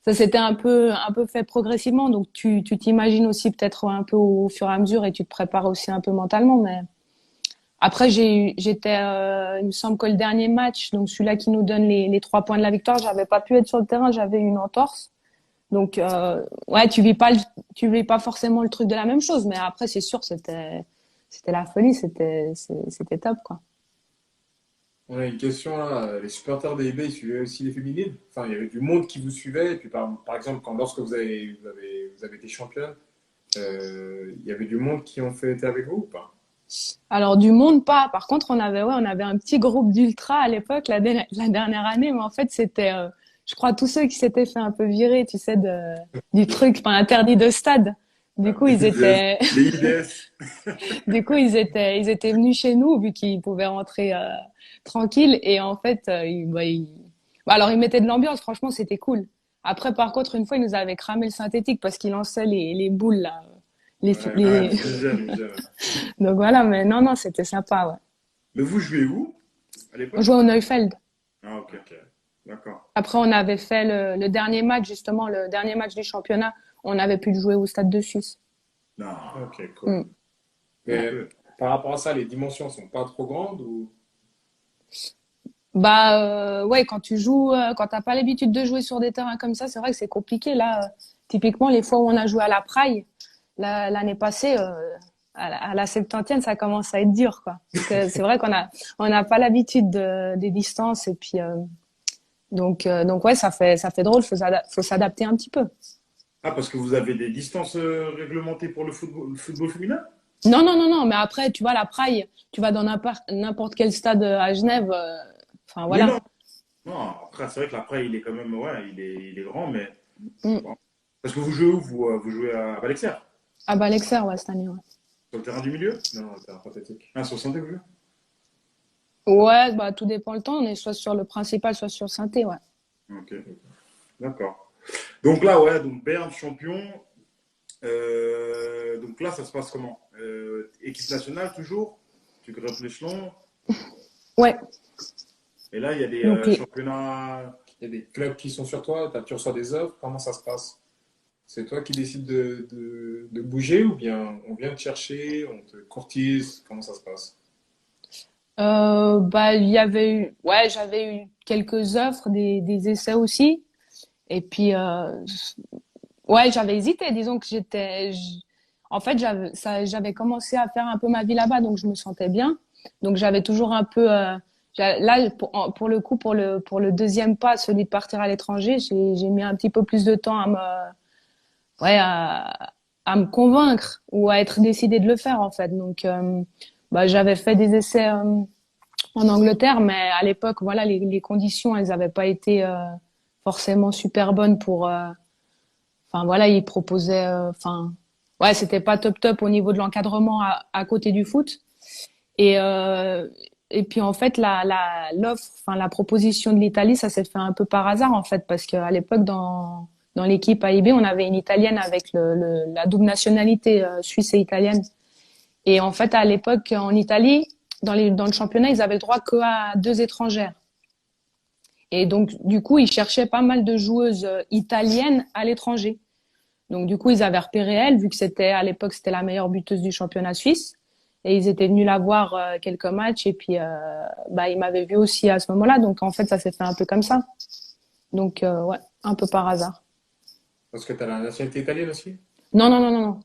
ça s'était un peu fait progressivement. Donc, tu t'imagines aussi peut-être un peu au fur et à mesure et tu te prépares aussi un peu mentalement. Mais après, il me semble que le dernier match, donc celui-là qui nous donne les 3 points de la victoire, j'avais pas pu être sur le terrain, j'avais une entorse. Donc, ouais, tu vis pas forcément le truc de la même chose, mais après, c'est sûr, c'était la folie, c'était top, quoi. On a une question là. Les supporters des IB, ils suivaient aussi les féminines? Enfin, il y avait du monde qui vous suivait. Et puis, par exemple, lorsque vous avez été championne, il y avait du monde qui ont été avec vous ou pas? Alors, du monde, pas. Par contre, on avait un petit groupe d'ultra à l'époque, la dernière année, mais en fait, c'était, je crois, tous ceux qui s'étaient fait un peu virer, tu sais, du truc, enfin, interdit de stade. Du coup, Les IDS. Les IDS. ils étaient venus chez nous vu qu'ils pouvaient rentrer tranquille. Et en fait, bah, alors ils mettaient de l'ambiance. Franchement, c'était cool. Après, par contre, une fois, ils nous avaient cramé le synthétique parce qu'ils lançaient les boules là, Ouais, Ah, les... ils gèrent. Donc voilà. Mais non, non, c'était sympa. Ouais. Mais vous jouez où à On l'époque? jouait au Neufeld. Ah, ok. ok. D'accord. Après, on avait fait le dernier match justement, le dernier match du championnat. On avait pu jouer au Stade de Suisse. Non. Ok, cool. Mm. Mais par rapport à ça, les dimensions sont pas trop grandes ou... Bah ouais, quand tu joues, quand t'as pas l'habitude de jouer sur des terrains comme ça, c'est vrai que c'est compliqué. Là, typiquement, les fois où on a joué à la Praille, l'année passée, à la 70e, ça commence à être dur, quoi. Parce que c'est vrai on n'a pas l'habitude des distances et puis donc ouais, ça fait drôle. Faut s'adapter un petit peu. Ah, parce que vous avez des distances réglementées pour le football féminin? Non, non, non, non. Mais après, tu vois, la Praille, tu vas dans n'importe quel stade à Genève. Enfin Oui, voilà. non. Non, après, c'est vrai que l'après, il est quand même, ouais, il est grand, mais Mm. bon. Parce que vous jouez où? Vous jouez à Valexer, Ah bah Lexer, ouais, cette année, ouais. sur le terrain du milieu? Non, c'est un pathétique. Ah, sur Santé, vous jouez? Ouais, bah tout dépend le temps. On est soit sur le principal, soit sur Saint-É, ouais. Ok, d'accord. Donc là, ouais, donc Berne champion. Donc là, ça se passe comment? Équipe nationale toujours? Tu grimpes l'échelon? Ouais. Et là, il y a des Donc championnats. Il y a des clubs qui sont sur toi, tu reçois des offres, comment ça se passe? C'est toi qui décides de bouger ou bien on vient te chercher, on te courtise, comment ça se passe? bah il y avait eu, ouais, j'avais eu quelques offres, des essais aussi. Et puis ouais, j'avais hésité. Disons que en fait, j'avais commencé à faire un peu ma vie là-bas, donc je me sentais bien. Donc j'avais toujours un peu, là pour le coup, pour le deuxième pas, celui de partir à l'étranger, j'ai mis un petit peu plus de temps ouais, à me convaincre ou à être décidée de le faire en fait. Donc bah j'avais fait des essais en Angleterre, mais à l'époque, voilà, les conditions, elles n'avaient pas été forcément super bonnes pour. Enfin voilà, ils proposaient. Enfin ouais, c'était pas top top au niveau de l'encadrement à côté du foot. Et et puis en fait, l'offre, enfin la proposition de l'Italie, ça s'est fait un peu par hasard en fait, parce qu'à l'époque dans l'équipe AIB, on avait une Italienne avec la double nationalité suisse et italienne. Et en fait, à l'époque, en Italie, dans le championnat, ils avaient le droit qu'à deux étrangères. Et donc, du coup, ils cherchaient pas mal de joueuses italiennes à l'étranger. Donc, du coup, ils avaient repéré elle, vu que à l'époque, c'était la meilleure buteuse du championnat suisse. Et ils étaient venus la voir quelques matchs. Et puis, bah, ils m'avaient vu aussi à ce moment-là. Donc, en fait, ça s'est fait un peu comme ça. Donc, ouais, un peu par hasard. Parce que tu as la nationalité italienne aussi? Non, non, non, non, non.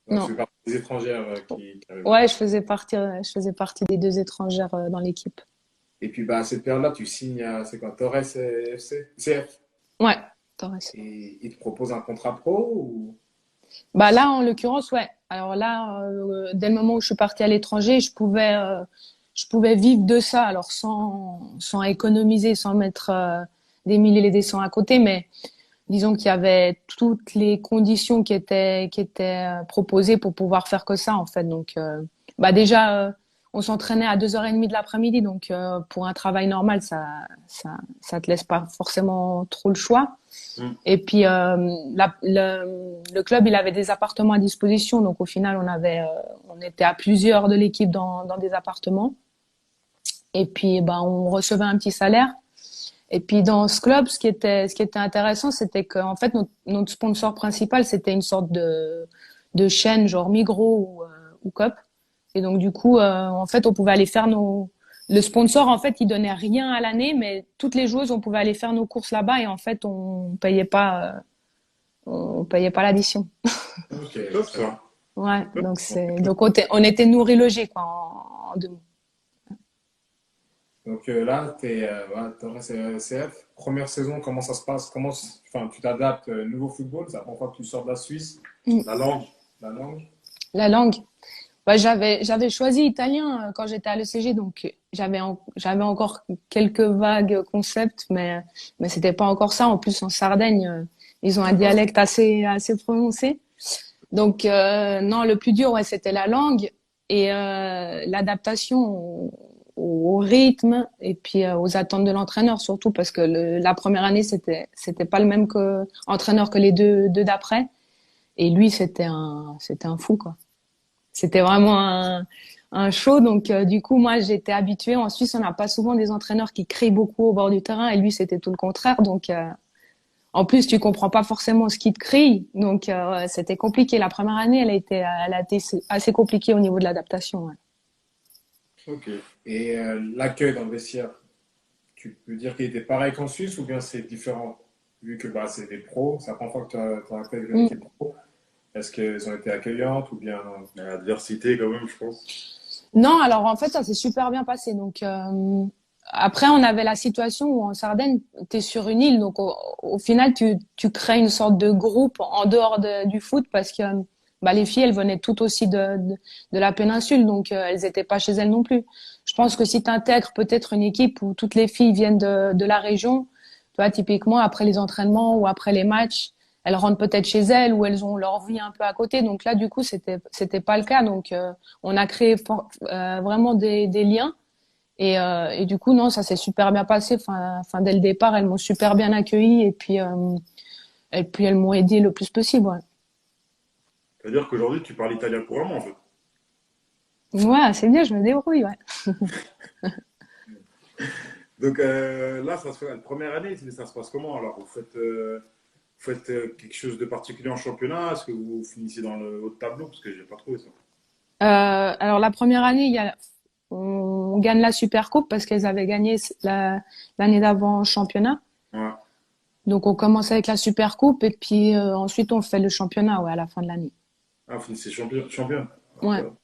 Donc Non. c'est partie des étrangères qui arrivent. Ouais, je faisais partie des deux étrangères dans l'équipe. Et puis bah, à cette période-là, tu signes à, c'est quoi, Torres FC? CF. Ouais, Torres. Et ils te proposent un contrat pro ou... Bah là, en l'occurrence, ouais. Alors là, dès le moment où je suis partie à l'étranger, je pouvais vivre de ça, alors sans économiser, sans mettre des milliers et des cents à côté, mais disons qu'il y avait toutes les conditions qui étaient proposées pour pouvoir faire que ça, en fait. Donc, bah déjà, on s'entraînait à 2h30 de l'après-midi, donc pour un travail normal, ça te laisse pas forcément trop le choix. Mm. Et puis le club, il avait des appartements à disposition, donc au final, on était à plusieurs de l'équipe dans des appartements. Et puis, bah, on recevait un petit salaire. Et puis dans ce club, ce qui était intéressant, c'était qu'en fait notre sponsor principal, c'était une sorte de chaîne genre Migros ou Coop. Et donc du coup, en fait, on pouvait aller faire le sponsor, en fait, il donnait rien à l'année, mais toutes les joueuses, on pouvait aller faire nos courses là-bas et en fait, on payait pas l'addition. Ok, Top, ça ça. va. Ouais, donc on était nourris logés quoi en deux mots. Donc là, tu es Torres CF. Première saison, comment ça se passe? Enfin, tu t'adaptes nouveau football, c'est la première fois que tu sors de la Suisse, La langue. la langue. La langue. Bah, j'avais choisi italien quand j'étais à l'ECG, donc j'avais encore quelques vagues concepts, mais c'était pas encore ça. En plus, en Sardaigne, ils ont un dialecte assez prononcé. Donc non, le plus dur, ouais, c'était la langue et l'adaptation au rythme et puis aux attentes de l'entraîneur surtout parce que la première année c'était pas le même entraîneur que les deux d'après et lui c'était un fou quoi. C'était vraiment un show. Donc, du coup, moi, j'étais habituée. En Suisse, on n'a pas souvent des entraîneurs qui crient beaucoup au bord du terrain. Et lui, c'était tout le contraire. Donc, En plus, tu comprends pas forcément ce qu'ils te crient, donc ouais, c'était compliqué. La première année, elle a été assez compliquée au niveau de l'adaptation. Ouais. Ok. Et l'accueil dans le vestiaire, tu peux dire qu'il était pareil qu'en Suisse ou bien c'est différent? Vu que bah, c'est des pros, c'est la première fois que tu as intégré une Mm. équipe pro. Est-ce qu'elles ont été accueillantes ou bien. L'adversité, quand même, je pense. Non, alors en fait, ça s'est super bien passé. Donc après, on avait la situation où en Sardaigne, tu es sur une île, donc au final, tu crées une sorte de groupe en dehors du foot parce que bah, les filles, elles venaient toutes aussi de la péninsule, donc elles étaient pas chez elles non plus. Je pense que si tu intègres peut-être une équipe où toutes les filles viennent de la région, tu vois, typiquement après les entraînements ou après les matchs, elles rentrent peut-être chez elles ou elles ont leur vie un peu à côté. Donc là, du coup, c'était pas le cas. Donc on a créé vraiment des liens. Et du coup, non, ça s'est super bien passé. Enfin, dès le départ, elles m'ont super bien accueilli et puis elles m'ont aidé le plus possible. Ouais, C'est-à-dire qu'aujourd'hui, tu parles italien couramment, en fait. ouais, c'est bien, je me débrouille. Ouais. Donc là, ça se fait la première année, ça se passe comment? Alors, vous faites quelque chose de particulier en championnat? Est-ce que vous finissez dans le haut de tableau? Parce que j'ai pas trouvé ça. Alors la première année, on gagne la Super Coupe parce qu'elles avaient gagné l'année d'avant en championnat. Ouais. Donc on commence avec la Super Coupe et puis ensuite on fait le championnat ouais, à la fin de l'année. Ah, vous finissez champion. Ah, Ouais. top,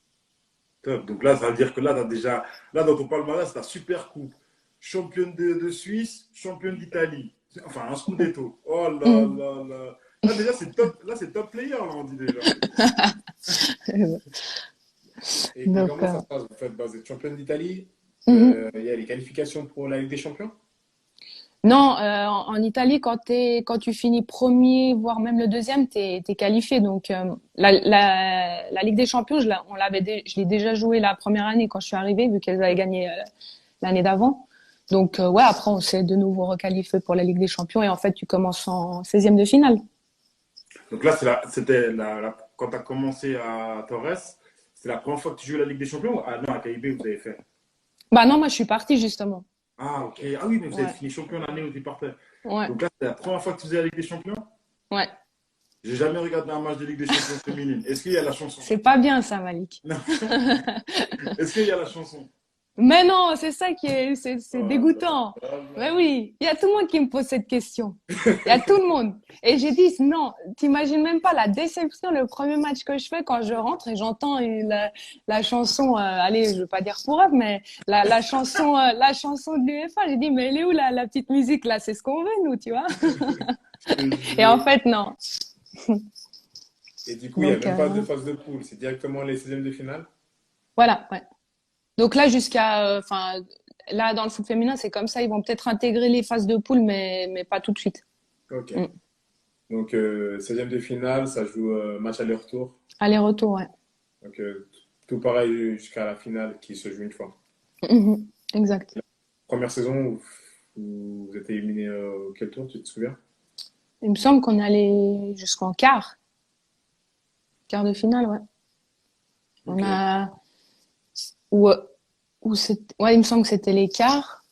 top. Donc là, ça veut dire que là, t'as déjà, là, dans ton palmarès, t'as Super Coupe, championne de Suisse, championne d'Italie. Enfin, un Scudetto. Oh là Mm. là là. Là, déjà, c'est top, là, c'est top player, là, on dit déjà. Et Donc, comment ça se passe? Vous faites, bah, vous êtes championne d'Italie. mhm. Il y a les qualifications pour la Ligue des Champions? Non, en Italie, quand tu finis premier, voire même le deuxième, t'es qualifié. Donc, la Ligue des Champions, je l'ai déjà joué la première année quand je suis arrivée, vu qu'elles avaient gagné l'année d'avant. Donc, ouais, après, on s'est de nouveau requalifié pour la Ligue des Champions et en fait, tu commences en 16e de finale. Donc là, c'était quand tu as commencé à Torres, c'est la première fois que tu joues la Ligue des Champions? Ah non, à KIB, vous avez fait. Bah non, moi, je suis partie justement. Ah, ok. Ah oui, mais vous avez Ouais, fini champion l'année où tu partais. ouais, Donc là, c'est la première fois que tu faisais la Ligue des Champions? ouais. J'ai jamais regardé un match de Ligue des Champions féminine. Est-ce qu'il y a la chanson? C'est pas bien ça, Malik. Non. Est-ce qu'il y a la chanson? Mais non, c'est ça qui est, c'est Oh dégoûtant. là Mais là. oui, il y a tout le monde qui me pose cette question. Il y a tout le monde. Et j'ai dit, non, t'imagines même pas la déception le premier match que je fais quand je rentre et j'entends la chanson, allez, je veux pas dire pour eux, mais la chanson de l'UEFA. J'ai dit, mais elle est où la petite musique là? C'est ce qu'on veut, nous, tu vois? Je te Et en jure. fait, non. Et du coup, il n'y a Donc, même pas de phase de poule. C'est directement les 16e de finale? voilà, ouais. Donc là, enfin, là, dans le foot féminin, c'est comme ça. Ils vont peut-être intégrer les phases de poule, mais pas tout de suite. Ok. Mm. Donc, 16e de finale, ça joue match aller-retour. Aller-retour, ouais. Donc, tout pareil jusqu'à la finale qui se joue une fois. Mhm. Exact. Première saison, vous êtes éliminé quel tour, tu te souviens? Il me semble qu'on est allé jusqu'en quart de finale, ouais. On Ok. a, ou, ouais, il me semble que c'était les quarts,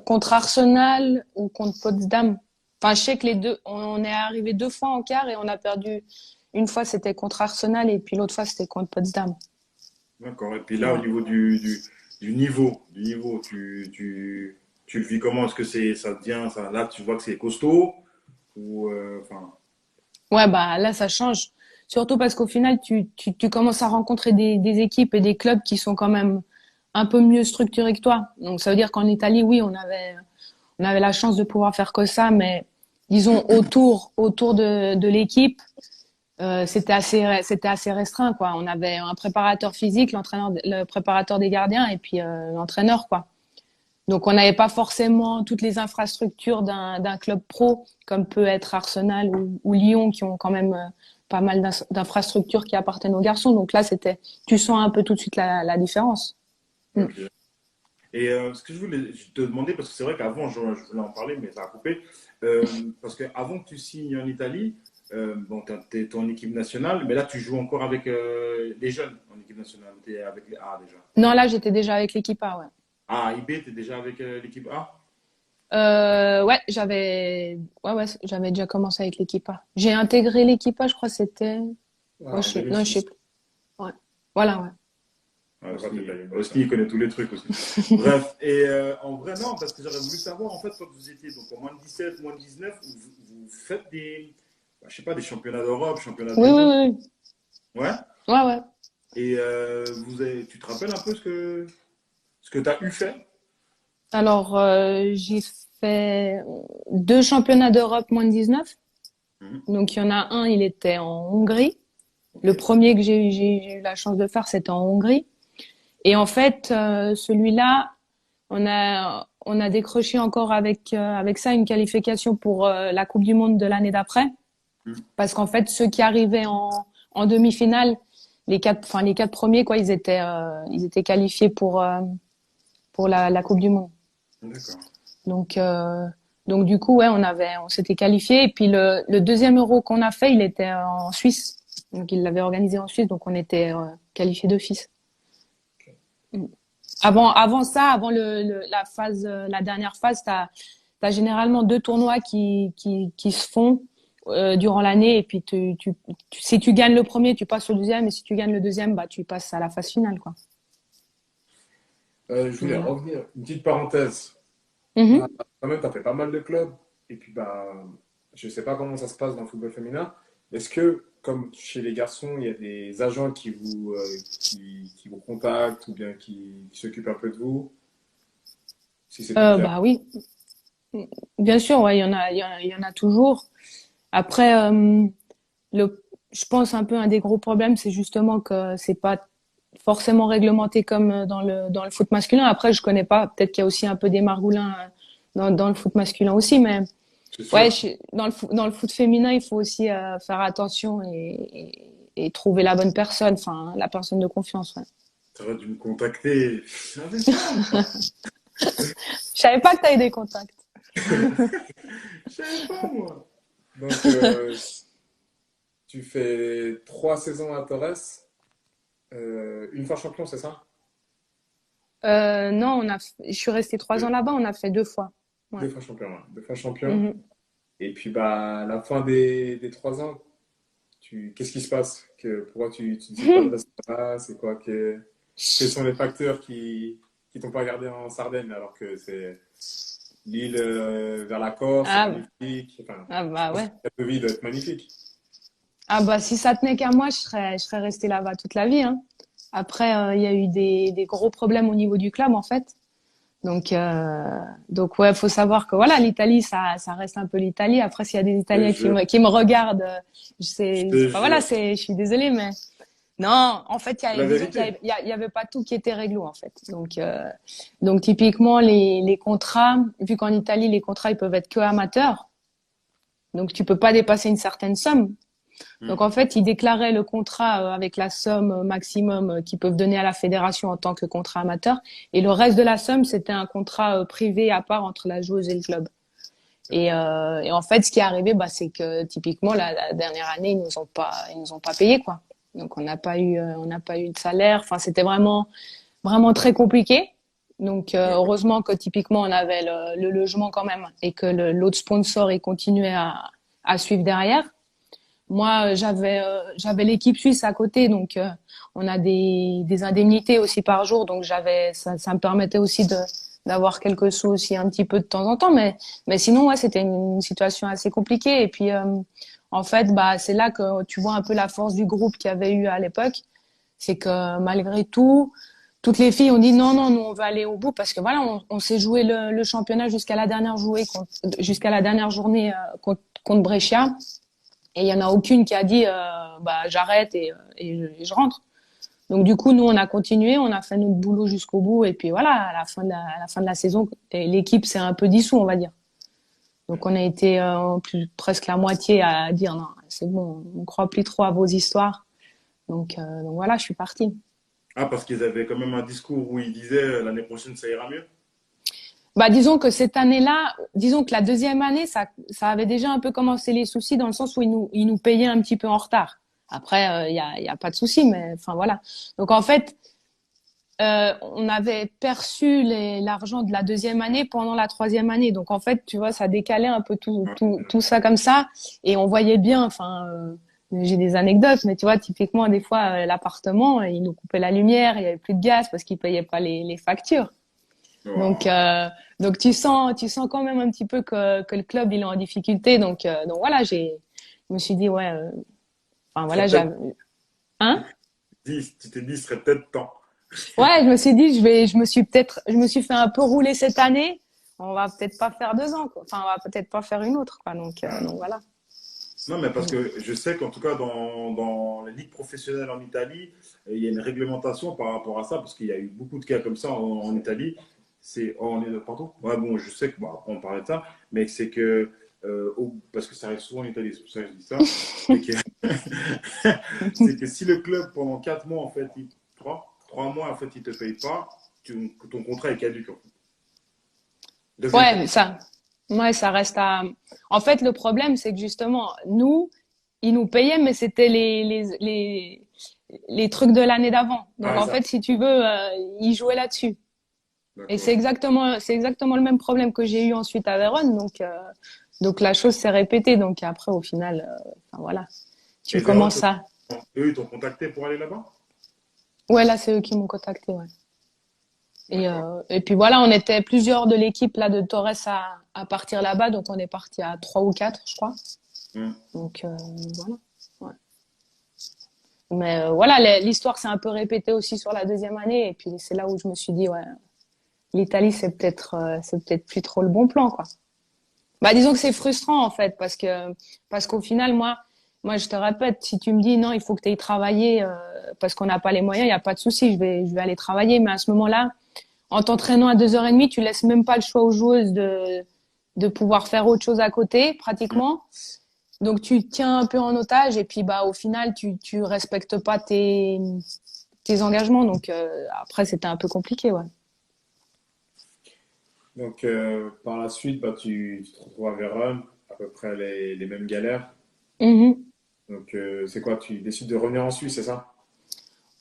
contre Arsenal ou contre Potsdam. Enfin, je sais que les deux, on est arrivé deux fois en quart et on a perdu. Une fois, c'était contre Arsenal et puis l'autre fois, c'était contre Potsdam. D'accord. Et puis là, au Ouais. niveau du niveau, tu le vis comment? Est-ce que ça devient, ça, là, tu vois que c'est costaud? Ou, enfin, Ouais, bah là, ça change. Surtout parce qu'au final, tu commences à rencontrer des équipes et des clubs qui sont quand même un peu mieux structurés que toi. Donc, ça veut dire qu'en Italie, oui, on avait la chance de pouvoir faire que ça, mais disons autour de l'équipe, c'était assez restreint, quoi. On avait un préparateur physique, le préparateur des gardiens et puis l'entraîneur, quoi. Donc, on n'avait pas forcément toutes les infrastructures d'un club pro, comme peut être Arsenal ou Lyon, qui ont quand même pas mal d'infrastructures qui appartiennent aux garçons. Donc là, tu sens un peu tout de suite la différence. Mm. ok. Et ce que je voulais te demander, parce que c'est vrai qu'avant, je voulais en parler, mais ça a coupé. Parce qu'avant que tu signes en Italie, bon, tu es en équipe nationale, mais là, tu joues encore avec les jeunes en équipe nationale. Tu es avec les A déjà. Non, là, j'étais déjà avec l'équipe A, ouais. Ah, IB, tu es déjà avec l'équipe A? Ouais, j'avais déjà commencé avec l'équipe A. J'ai intégré l'équipe A, je crois que c'était, Ah, ouais, en non, je sais 2006. plus. Ouais. Voilà, ouais. Ouais, Pourquoi t'es pas Osti, il connaît tous les trucs aussi. Bref, et en vrai, non, parce que j'aurais voulu savoir, en fait, quand vous étiez donc, en moins de 17, moins de 19, vous faites des, bah, je sais pas, des championnats d'Europe, championnats du Oui, oui, monde. oui. Ouais. Ouais, ouais. Et tu te rappelles un peu ce que tu as eu fait? Alors, j'ai fait 2 championnats d'Europe moins de 19. Mhm. Donc, il y en a un, il était en Hongrie. Ok. Le premier que j'ai eu la chance de faire, c'était en Hongrie. Et en fait, celui-là, on a décroché encore avec ça une qualification pour la Coupe du Monde de l'année d'après. Mhm. Parce qu'en fait, ceux qui arrivaient en demi-finale, les quatre premiers, quoi, ils étaient qualifiés pour la Coupe du Monde. D'accord. Donc, donc du coup, ouais, on s'était qualifié. Et puis le deuxième Euro qu'on a fait, il était en Suisse. Donc, il l'avait organisé en Suisse, donc on était qualifiés d'office. Mm. Avant ça, avant la phase, la dernière phase, t'as généralement 2 tournois qui se font durant l'année. Et puis, si tu gagnes le premier, tu passes au deuxième. Et si tu gagnes le deuxième, bah, tu passes à la phase finale, quoi. Je voulais Voilà. revenir, une petite parenthèse. Ah, Mhm. quand même, tu as fait pas mal de clubs. Et puis, bah, je sais pas comment ça se passe dans le football féminin. Est-ce que, comme chez les garçons, il y a des agents qui vous contactent ou bien qui s'occupent un peu de vous, si c'était le cas? Bah oui, bien sûr, ouais, il y en a toujours. Après, je pense un peu un des gros problèmes, c'est justement que c'est pas forcément réglementé comme dans le foot masculin. Après, je connais pas. Peut-être qu'il y a aussi un peu des margoulins dans le foot masculin aussi, mais C'est ouais, sûr. dans le foot féminin, il faut aussi faire attention et trouver la bonne personne, enfin la personne de confiance. Ouais. Tu aurais dû me contacter. Je savais pas, moi. Je savais pas que tu avais des contacts. Je savais pas, moi. Donc, tu fais 3 saisons à Torres, une fois champion, c'est ça? Non, je suis restée 3 ans Deux, là-bas. On a fait 2 fois. Ouais. 2 fois champion, ouais. 2 fois champion. Mhm. Et puis, bah, à la fin des 3 ans, qu'est-ce qui se passe? Pourquoi tu dis pas de rester là? C'est quoi quels sont les facteurs qui t'ont pas gardé en Sardaigne alors que c'est l'île vers la Corse, c'est Ah, magnifique. Enfin, ah je bah pense que ouais. la de vie doit être magnifique. Ah bah si ça tenait qu'à moi, je serais restée là-bas toute la vie, hein. Après, il y a eu des gros problèmes au niveau du club en fait. Donc ouais, faut savoir que voilà, l'Italie, ça reste un peu l'Italie. Après, s'il y a des Je te Italiens jure. qui me regardent, Je te enfin voilà, jure. je suis désolée, mais non, en fait, La disons qu'il vérité. y avait pas tout qui était réglo en fait. Donc typiquement les contrats, vu qu'en Italie les contrats ils peuvent être que amateurs, donc tu peux pas dépasser une certaine somme. Donc Hmm. en fait, ils déclaraient le contrat avec la somme maximum qu'ils peuvent donner à la fédération en tant que contrat amateur, et le reste de la somme c'était un contrat privé à part entre la joueuse et le club. Et en fait, ce qui est arrivé, bah, c'est que typiquement la dernière année, ils nous ont pas payé quoi. Donc on n'a pas eu de salaire. Enfin, c'était vraiment très compliqué. Donc D'accord. heureusement que typiquement on avait le logement quand même et que l'autre sponsor il continuait à suivre derrière. Moi, j'avais l'équipe suisse à côté, donc on a des indemnités aussi par jour, donc ça me permettait aussi d'avoir quelques sous aussi un petit peu de temps en temps, mais sinon ouais, c'était une situation assez compliquée. Et puis en fait, bah c'est là que tu vois un peu la force du groupe qu'il y avait eu à l'époque, c'est que malgré tout, toutes les filles ont dit non, non, nous on va aller au bout parce que voilà, on s'est joué le championnat jusqu'à la dernière journée contre Brescia. Et il y en a aucune qui a dit bah j'arrête et je rentre. Donc du coup nous on a continué, on a fait notre boulot jusqu'au bout et puis voilà à la fin de la saison l'équipe s'est un peu dissous on va dire. Donc on a été presque la moitié à dire non c'est bon on croit plus trop à vos histoires. Donc voilà je suis partie. Ah, parce qu'ils avaient quand même un discours où ils disaient l'année prochaine ça ira mieux. Bah disons que cette année-là, disons que la deuxième année ça avait déjà un peu commencé les soucis dans le sens où ils nous payaient un petit peu en retard. Après il y a pas de souci mais enfin voilà. Donc en fait on avait perçu l'argent de la deuxième année pendant la troisième année. Donc en fait, tu vois, ça décalait un peu tout ça comme ça. Et on voyait bien, enfin, j'ai des anecdotes, mais tu vois, typiquement, des fois, l'appartement, ils nous coupaient la lumière, il y avait plus de gaz parce qu'ils payaient pas les factures. Wow. Donc tu sens quand même un petit peu que le club, il est en difficulté. Donc voilà, je me suis dit, ouais, enfin voilà, hein? Tu t'es dit, ce serait peut-être temps. Ouais, je me suis dit, je me suis fait un peu rouler cette année. On va peut-être pas faire 2 ans, quoi. Enfin, on va peut-être pas faire une autre, quoi. Donc voilà. Non, mais parce que je sais qu'en tout cas, dans les ligues professionnelles en Italie, il y a une réglementation par rapport à ça, parce qu'il y a eu beaucoup de cas comme ça en Italie. Pardon? Ouais, bon, je sais que, bon, après on parlait de ça, mais c'est que, parce que ça arrive souvent en Italie, c'est pour ça que je dis ça, c'est que si le club, pendant 4 mois, en fait, 3 mois, en fait, il te paye pas, ton contrat est caduc. En fait. Ouais, mais ça reste à. En fait, le problème, c'est que justement, ils nous payaient, mais c'était les trucs de l'année d'avant. Donc, en fait, si tu veux, ils jouaient là-dessus. Et c'est exactement le même problème que j'ai eu ensuite à Vérone. Donc la chose s'est répétée. Donc après, au final, enfin, voilà. Tu Et commences à. Eux, ils t'ont contacté pour aller là-bas? Ouais, là, c'est eux qui m'ont contacté, ouais. Et puis voilà, on était plusieurs de l'équipe là de Torres à partir là-bas, donc on est parti à 3 ou 4, je crois. Donc voilà. Ouais. Mais voilà, l'histoire s'est un peu répétée aussi sur la deuxième année, et puis c'est là où je me suis dit, ouais, l'Italie c'est peut-être plus trop le bon plan, quoi. Bah disons que c'est frustrant en fait, parce qu'au final, moi je te répète, si tu me dis non, il faut que tu ailles travailler parce qu'on n'a pas les moyens, il y a pas de souci, je vais aller travailler, mais à ce moment-là, en t'entraînant à 2h30, tu laisses même pas le choix aux joueuses de pouvoir faire autre chose à côté, pratiquement. Donc, tu te tiens un peu en otage et puis, bah, au final, tu respectes pas tes engagements. Donc, après, c'était un peu compliqué, ouais. Donc, par la suite, bah, tu te retrouves à Vérone, à peu près les mêmes galères. Mhm. Donc, c'est quoi? Tu décides de revenir en Suisse, c'est ça?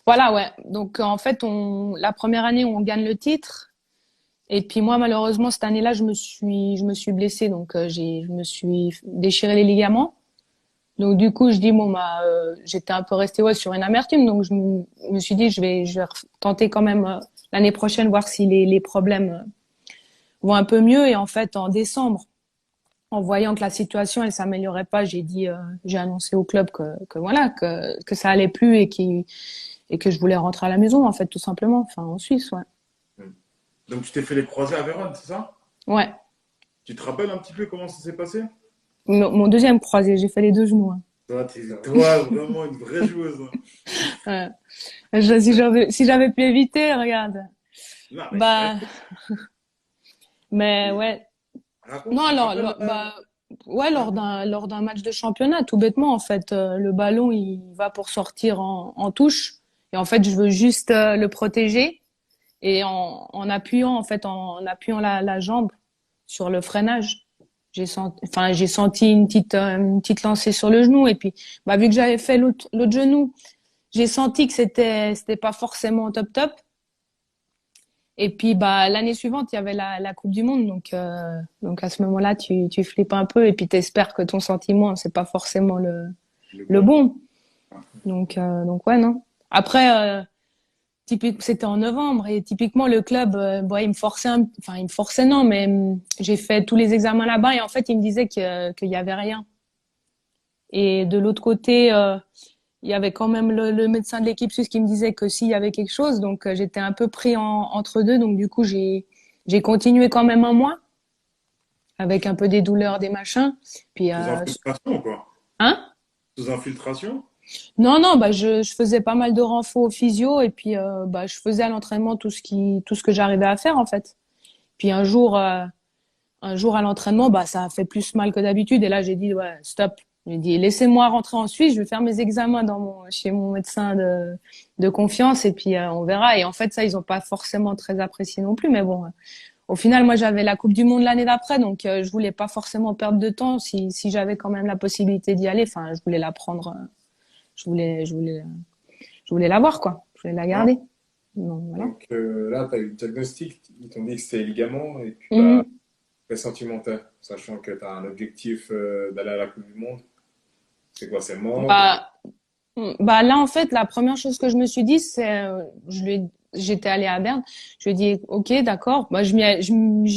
Voilà, ouais. Donc, en fait, la première année, on gagne le titre. Et puis, moi, malheureusement, cette année-là, je me suis blessée. Donc, je me suis déchiré les ligaments. Donc du coup, je dis bon bah j'étais un peu restée sur une amertume, donc je me suis dit je vais tenter quand même l'année prochaine voir si les problèmes vont un peu mieux. Et en fait, en décembre, en voyant que la situation elle s'améliorait pas, j'ai annoncé au club que voilà que ça allait plus et que je voulais rentrer à la maison en fait tout simplement, enfin en Suisse, ouais. Donc, tu t'es fait les croisés à Vérone, c'est ça? Ouais. Tu te rappelles un petit peu comment ça s'est passé? Mon deuxième croisé, j'ai fait les 2 genoux, hein. Toi, vraiment une vraie joueuse. Ouais. Si j'avais pu éviter, regarde. Non, mais Bah, mais et ouais. raconte, Non, tu te alors, rappelles bah, ouais, hein? lors d'un match de championnat, tout bêtement, en fait, le ballon, il va pour sortir en touche. Et en fait, je veux juste le protéger. Et en appuyant la jambe sur le freinage, j'ai senti une petite lancée sur le genou. Et puis, bah, vu que j'avais fait l'autre genou, j'ai senti que c'était pas forcément top top. Et puis bah l'année suivante, il y avait la Coupe du Monde, donc à ce moment-là, tu flippes un peu et puis t'espères que ton sentiment c'est pas forcément Le le bon. bon. Donc ouais non. Après c'était en novembre et typiquement le club bon, il me forçait non, mais j'ai fait tous les examens là-bas et en fait, il me disait qu'il y avait rien. Et de l'autre côté il y avait quand même le médecin de l'équipe suisse qui me disait que s'il y avait quelque chose, donc j'étais un peu pris entre deux, donc du coup j'ai continué quand même un mois avec un peu des douleurs, des machins. Puis Sous infiltration ou quoi? hein? Sous infiltration? Non, bah je faisais pas mal de renfo au physio et puis bah je faisais à l'entraînement tout ce que j'arrivais à faire en fait. Puis un jour à l'entraînement, bah ça a fait plus mal que d'habitude et là j'ai dit ouais, stop. J'ai dit laissez-moi rentrer en Suisse, je vais faire mes examens chez mon médecin de confiance et puis on verra. Et en fait ça ils ont pas forcément très apprécié non plus, mais bon. Au final, moi, j'avais la Coupe du Monde l'année d'après, donc je voulais pas forcément perdre de temps si j'avais quand même la possibilité d'y aller. Enfin, je voulais la prendre, je voulais la voir, quoi. Je voulais la Ouais. garder. Donc, voilà. Donc là, tu as eu le diagnostic, ils t'ont dit que c'était les ligaments et puis Mhm. pressentimental, sachant que tu as un objectif d'aller à la Coupe du Monde. C'est quoi, c'est mort? Bah, Bah là, en fait, la première chose que je me suis dit, c'est, j'étais allée à Berne. Je lui ai dit, ok, d'accord. Bah, je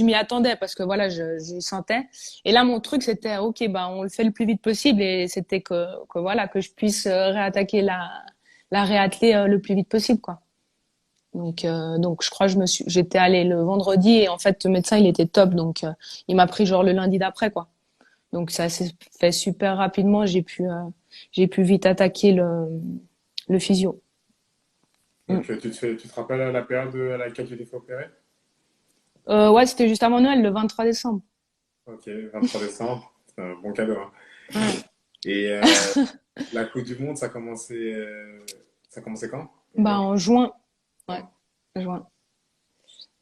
m'y attendais parce que voilà, j'y sentais. Et là, mon truc, c'était, ok, bah, on le fait le plus vite possible et c'était que voilà, que je puisse réattaquer la réathlée le plus vite possible, quoi. Donc, je crois que j'étais allée le vendredi et en fait, le médecin, il était top. Donc, il m'a pris genre le lundi d'après, quoi. Donc ça s'est fait super rapidement. J'ai pu vite attaquer le physio. Mm. Donc tu te rappelles la période à laquelle tu t'es fait opérer? Ouais, c'était juste avant Noël, le 23 décembre. Ok, 23 décembre, c'est un bon cadeau, hein. Ouais. Et la Coupe du Monde, ça a commencé quand? En Bah juin. en juin, ouais, Ah. en juin.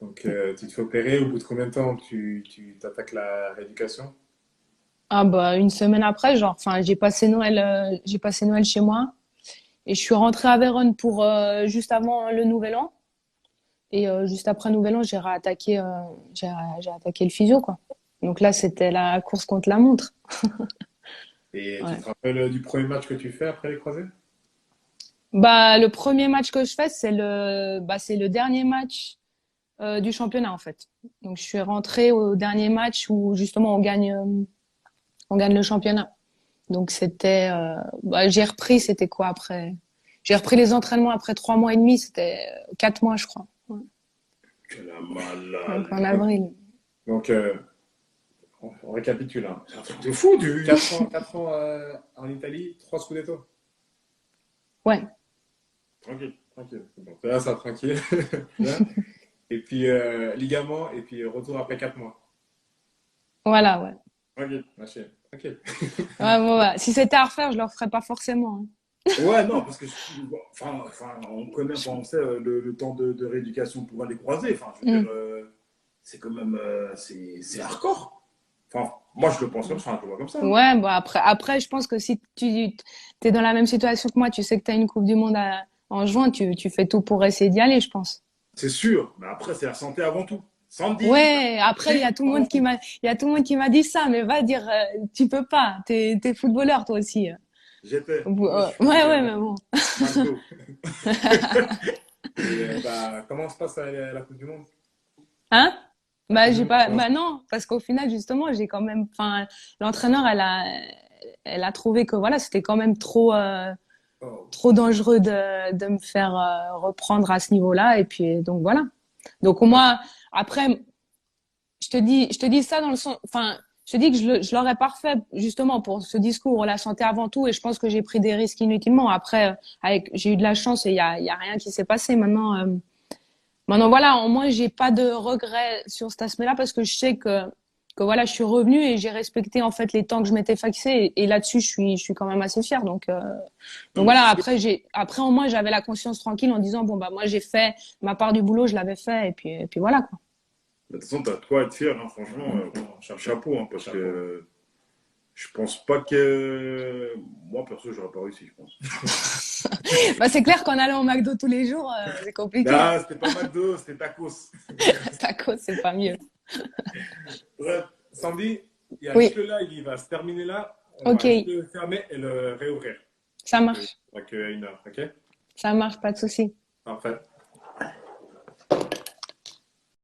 Donc tu te fais opérer, au bout de combien de temps tu t'attaques la rééducation? Ah bah une semaine après, genre, enfin j'ai passé Noël chez moi et je suis rentrée à Vérone pour juste avant le Nouvel An et juste après le Nouvel An j'ai attaqué le physio quoi. Donc là c'était la course contre la montre. Et tu Ouais. te rappelles du premier match que tu fais après les croisés? Bah le premier match que je fais c'est le dernier match du championnat en fait. Donc je suis rentrée au dernier match où justement on gagne le championnat. Donc j'ai repris, c'était quoi après? J'ai repris les entraînements après 3 mois et demi, c'était 4 mois je crois. Ouais. Quel Donc malade. en avril. Donc on récapitule, hein. C'est un truc de fou, du. 4 ans en Italie, 3 Scudetto. Ouais, Tranquille. Tranquille. Bon, là, ça tranquille. Bien. Et puis ligament, et puis retour après 4 mois. voilà, ouais. Tranquille. Machine. Tranquille. Ouais, bon, ouais. Si c'était à refaire, je le referais pas forcément, hein. Ouais, non, parce que on connaît, enfin, on sait le temps de rééducation pour aller croiser. Enfin, je veux Mm. dire, c'est quand même, c'est hardcore. Enfin, moi, je le pense comme ça, je le vois comme ça, hein. Ouais, bon après, je pense que si tu t'es dans la même situation que moi, tu sais que tu as une Coupe du Monde en juin, tu fais tout pour essayer d'y aller, je pense. C'est sûr, mais après, c'est la santé avant tout. Sandy, Ouais, après, avant tout. il y a tout le monde qui m'a dit ça, mais va dire, tu peux pas, t'es footballeur, toi aussi. J'étais, moi, je suis Ouais, footballeur ouais, avant mais tout. bon. McDo. Et bah, comment se passe la Coupe du Monde? Hein? La Coupe du Monde, Bah non, parce qu'au final, justement, j'ai quand même, enfin, l'entraîneur, elle a trouvé que voilà, c'était quand même oh, trop dangereux de me faire reprendre à ce niveau-là. Et puis, donc voilà. Donc, moi, après, je te dis ça dans le sens, enfin, je te dis que je l'aurais pas refait justement pour ce discours, la santé avant tout, et je pense que j'ai pris des risques inutilement. Après, j'ai eu de la chance et il y a rien qui s'est passé. Maintenant voilà, au moins j'ai pas de regrets sur cet aspect-là parce que je sais que voilà, je suis revenue et j'ai respecté en fait les temps que je m'étais fixés et là-dessus je suis quand même assez fière. Non, Donc mais voilà, c'est sûr. après au moins j'avais la conscience tranquille en disant bon bah moi j'ai fait ma part du boulot, je l'avais fait et puis voilà quoi. De toute façon, t'as de quoi être fier, hein, franchement. Chapeau, hein, parce chapeau. que je pense pas que. Moi, perso, j'aurais pas réussi, je pense. Bah c'est clair qu'en allant au McDo tous les jours, c'est compliqué, hein. Là, c'était pas McDo, c'était tacos. Taco, c'est pas mieux. Bref, Sandy, il y a juste Oui, le live, il va se terminer là. On ok, va juste le fermer et le réouvrir. ça Donc, marche, avec 1 heure, ok? ça marche, pas de souci. Parfait.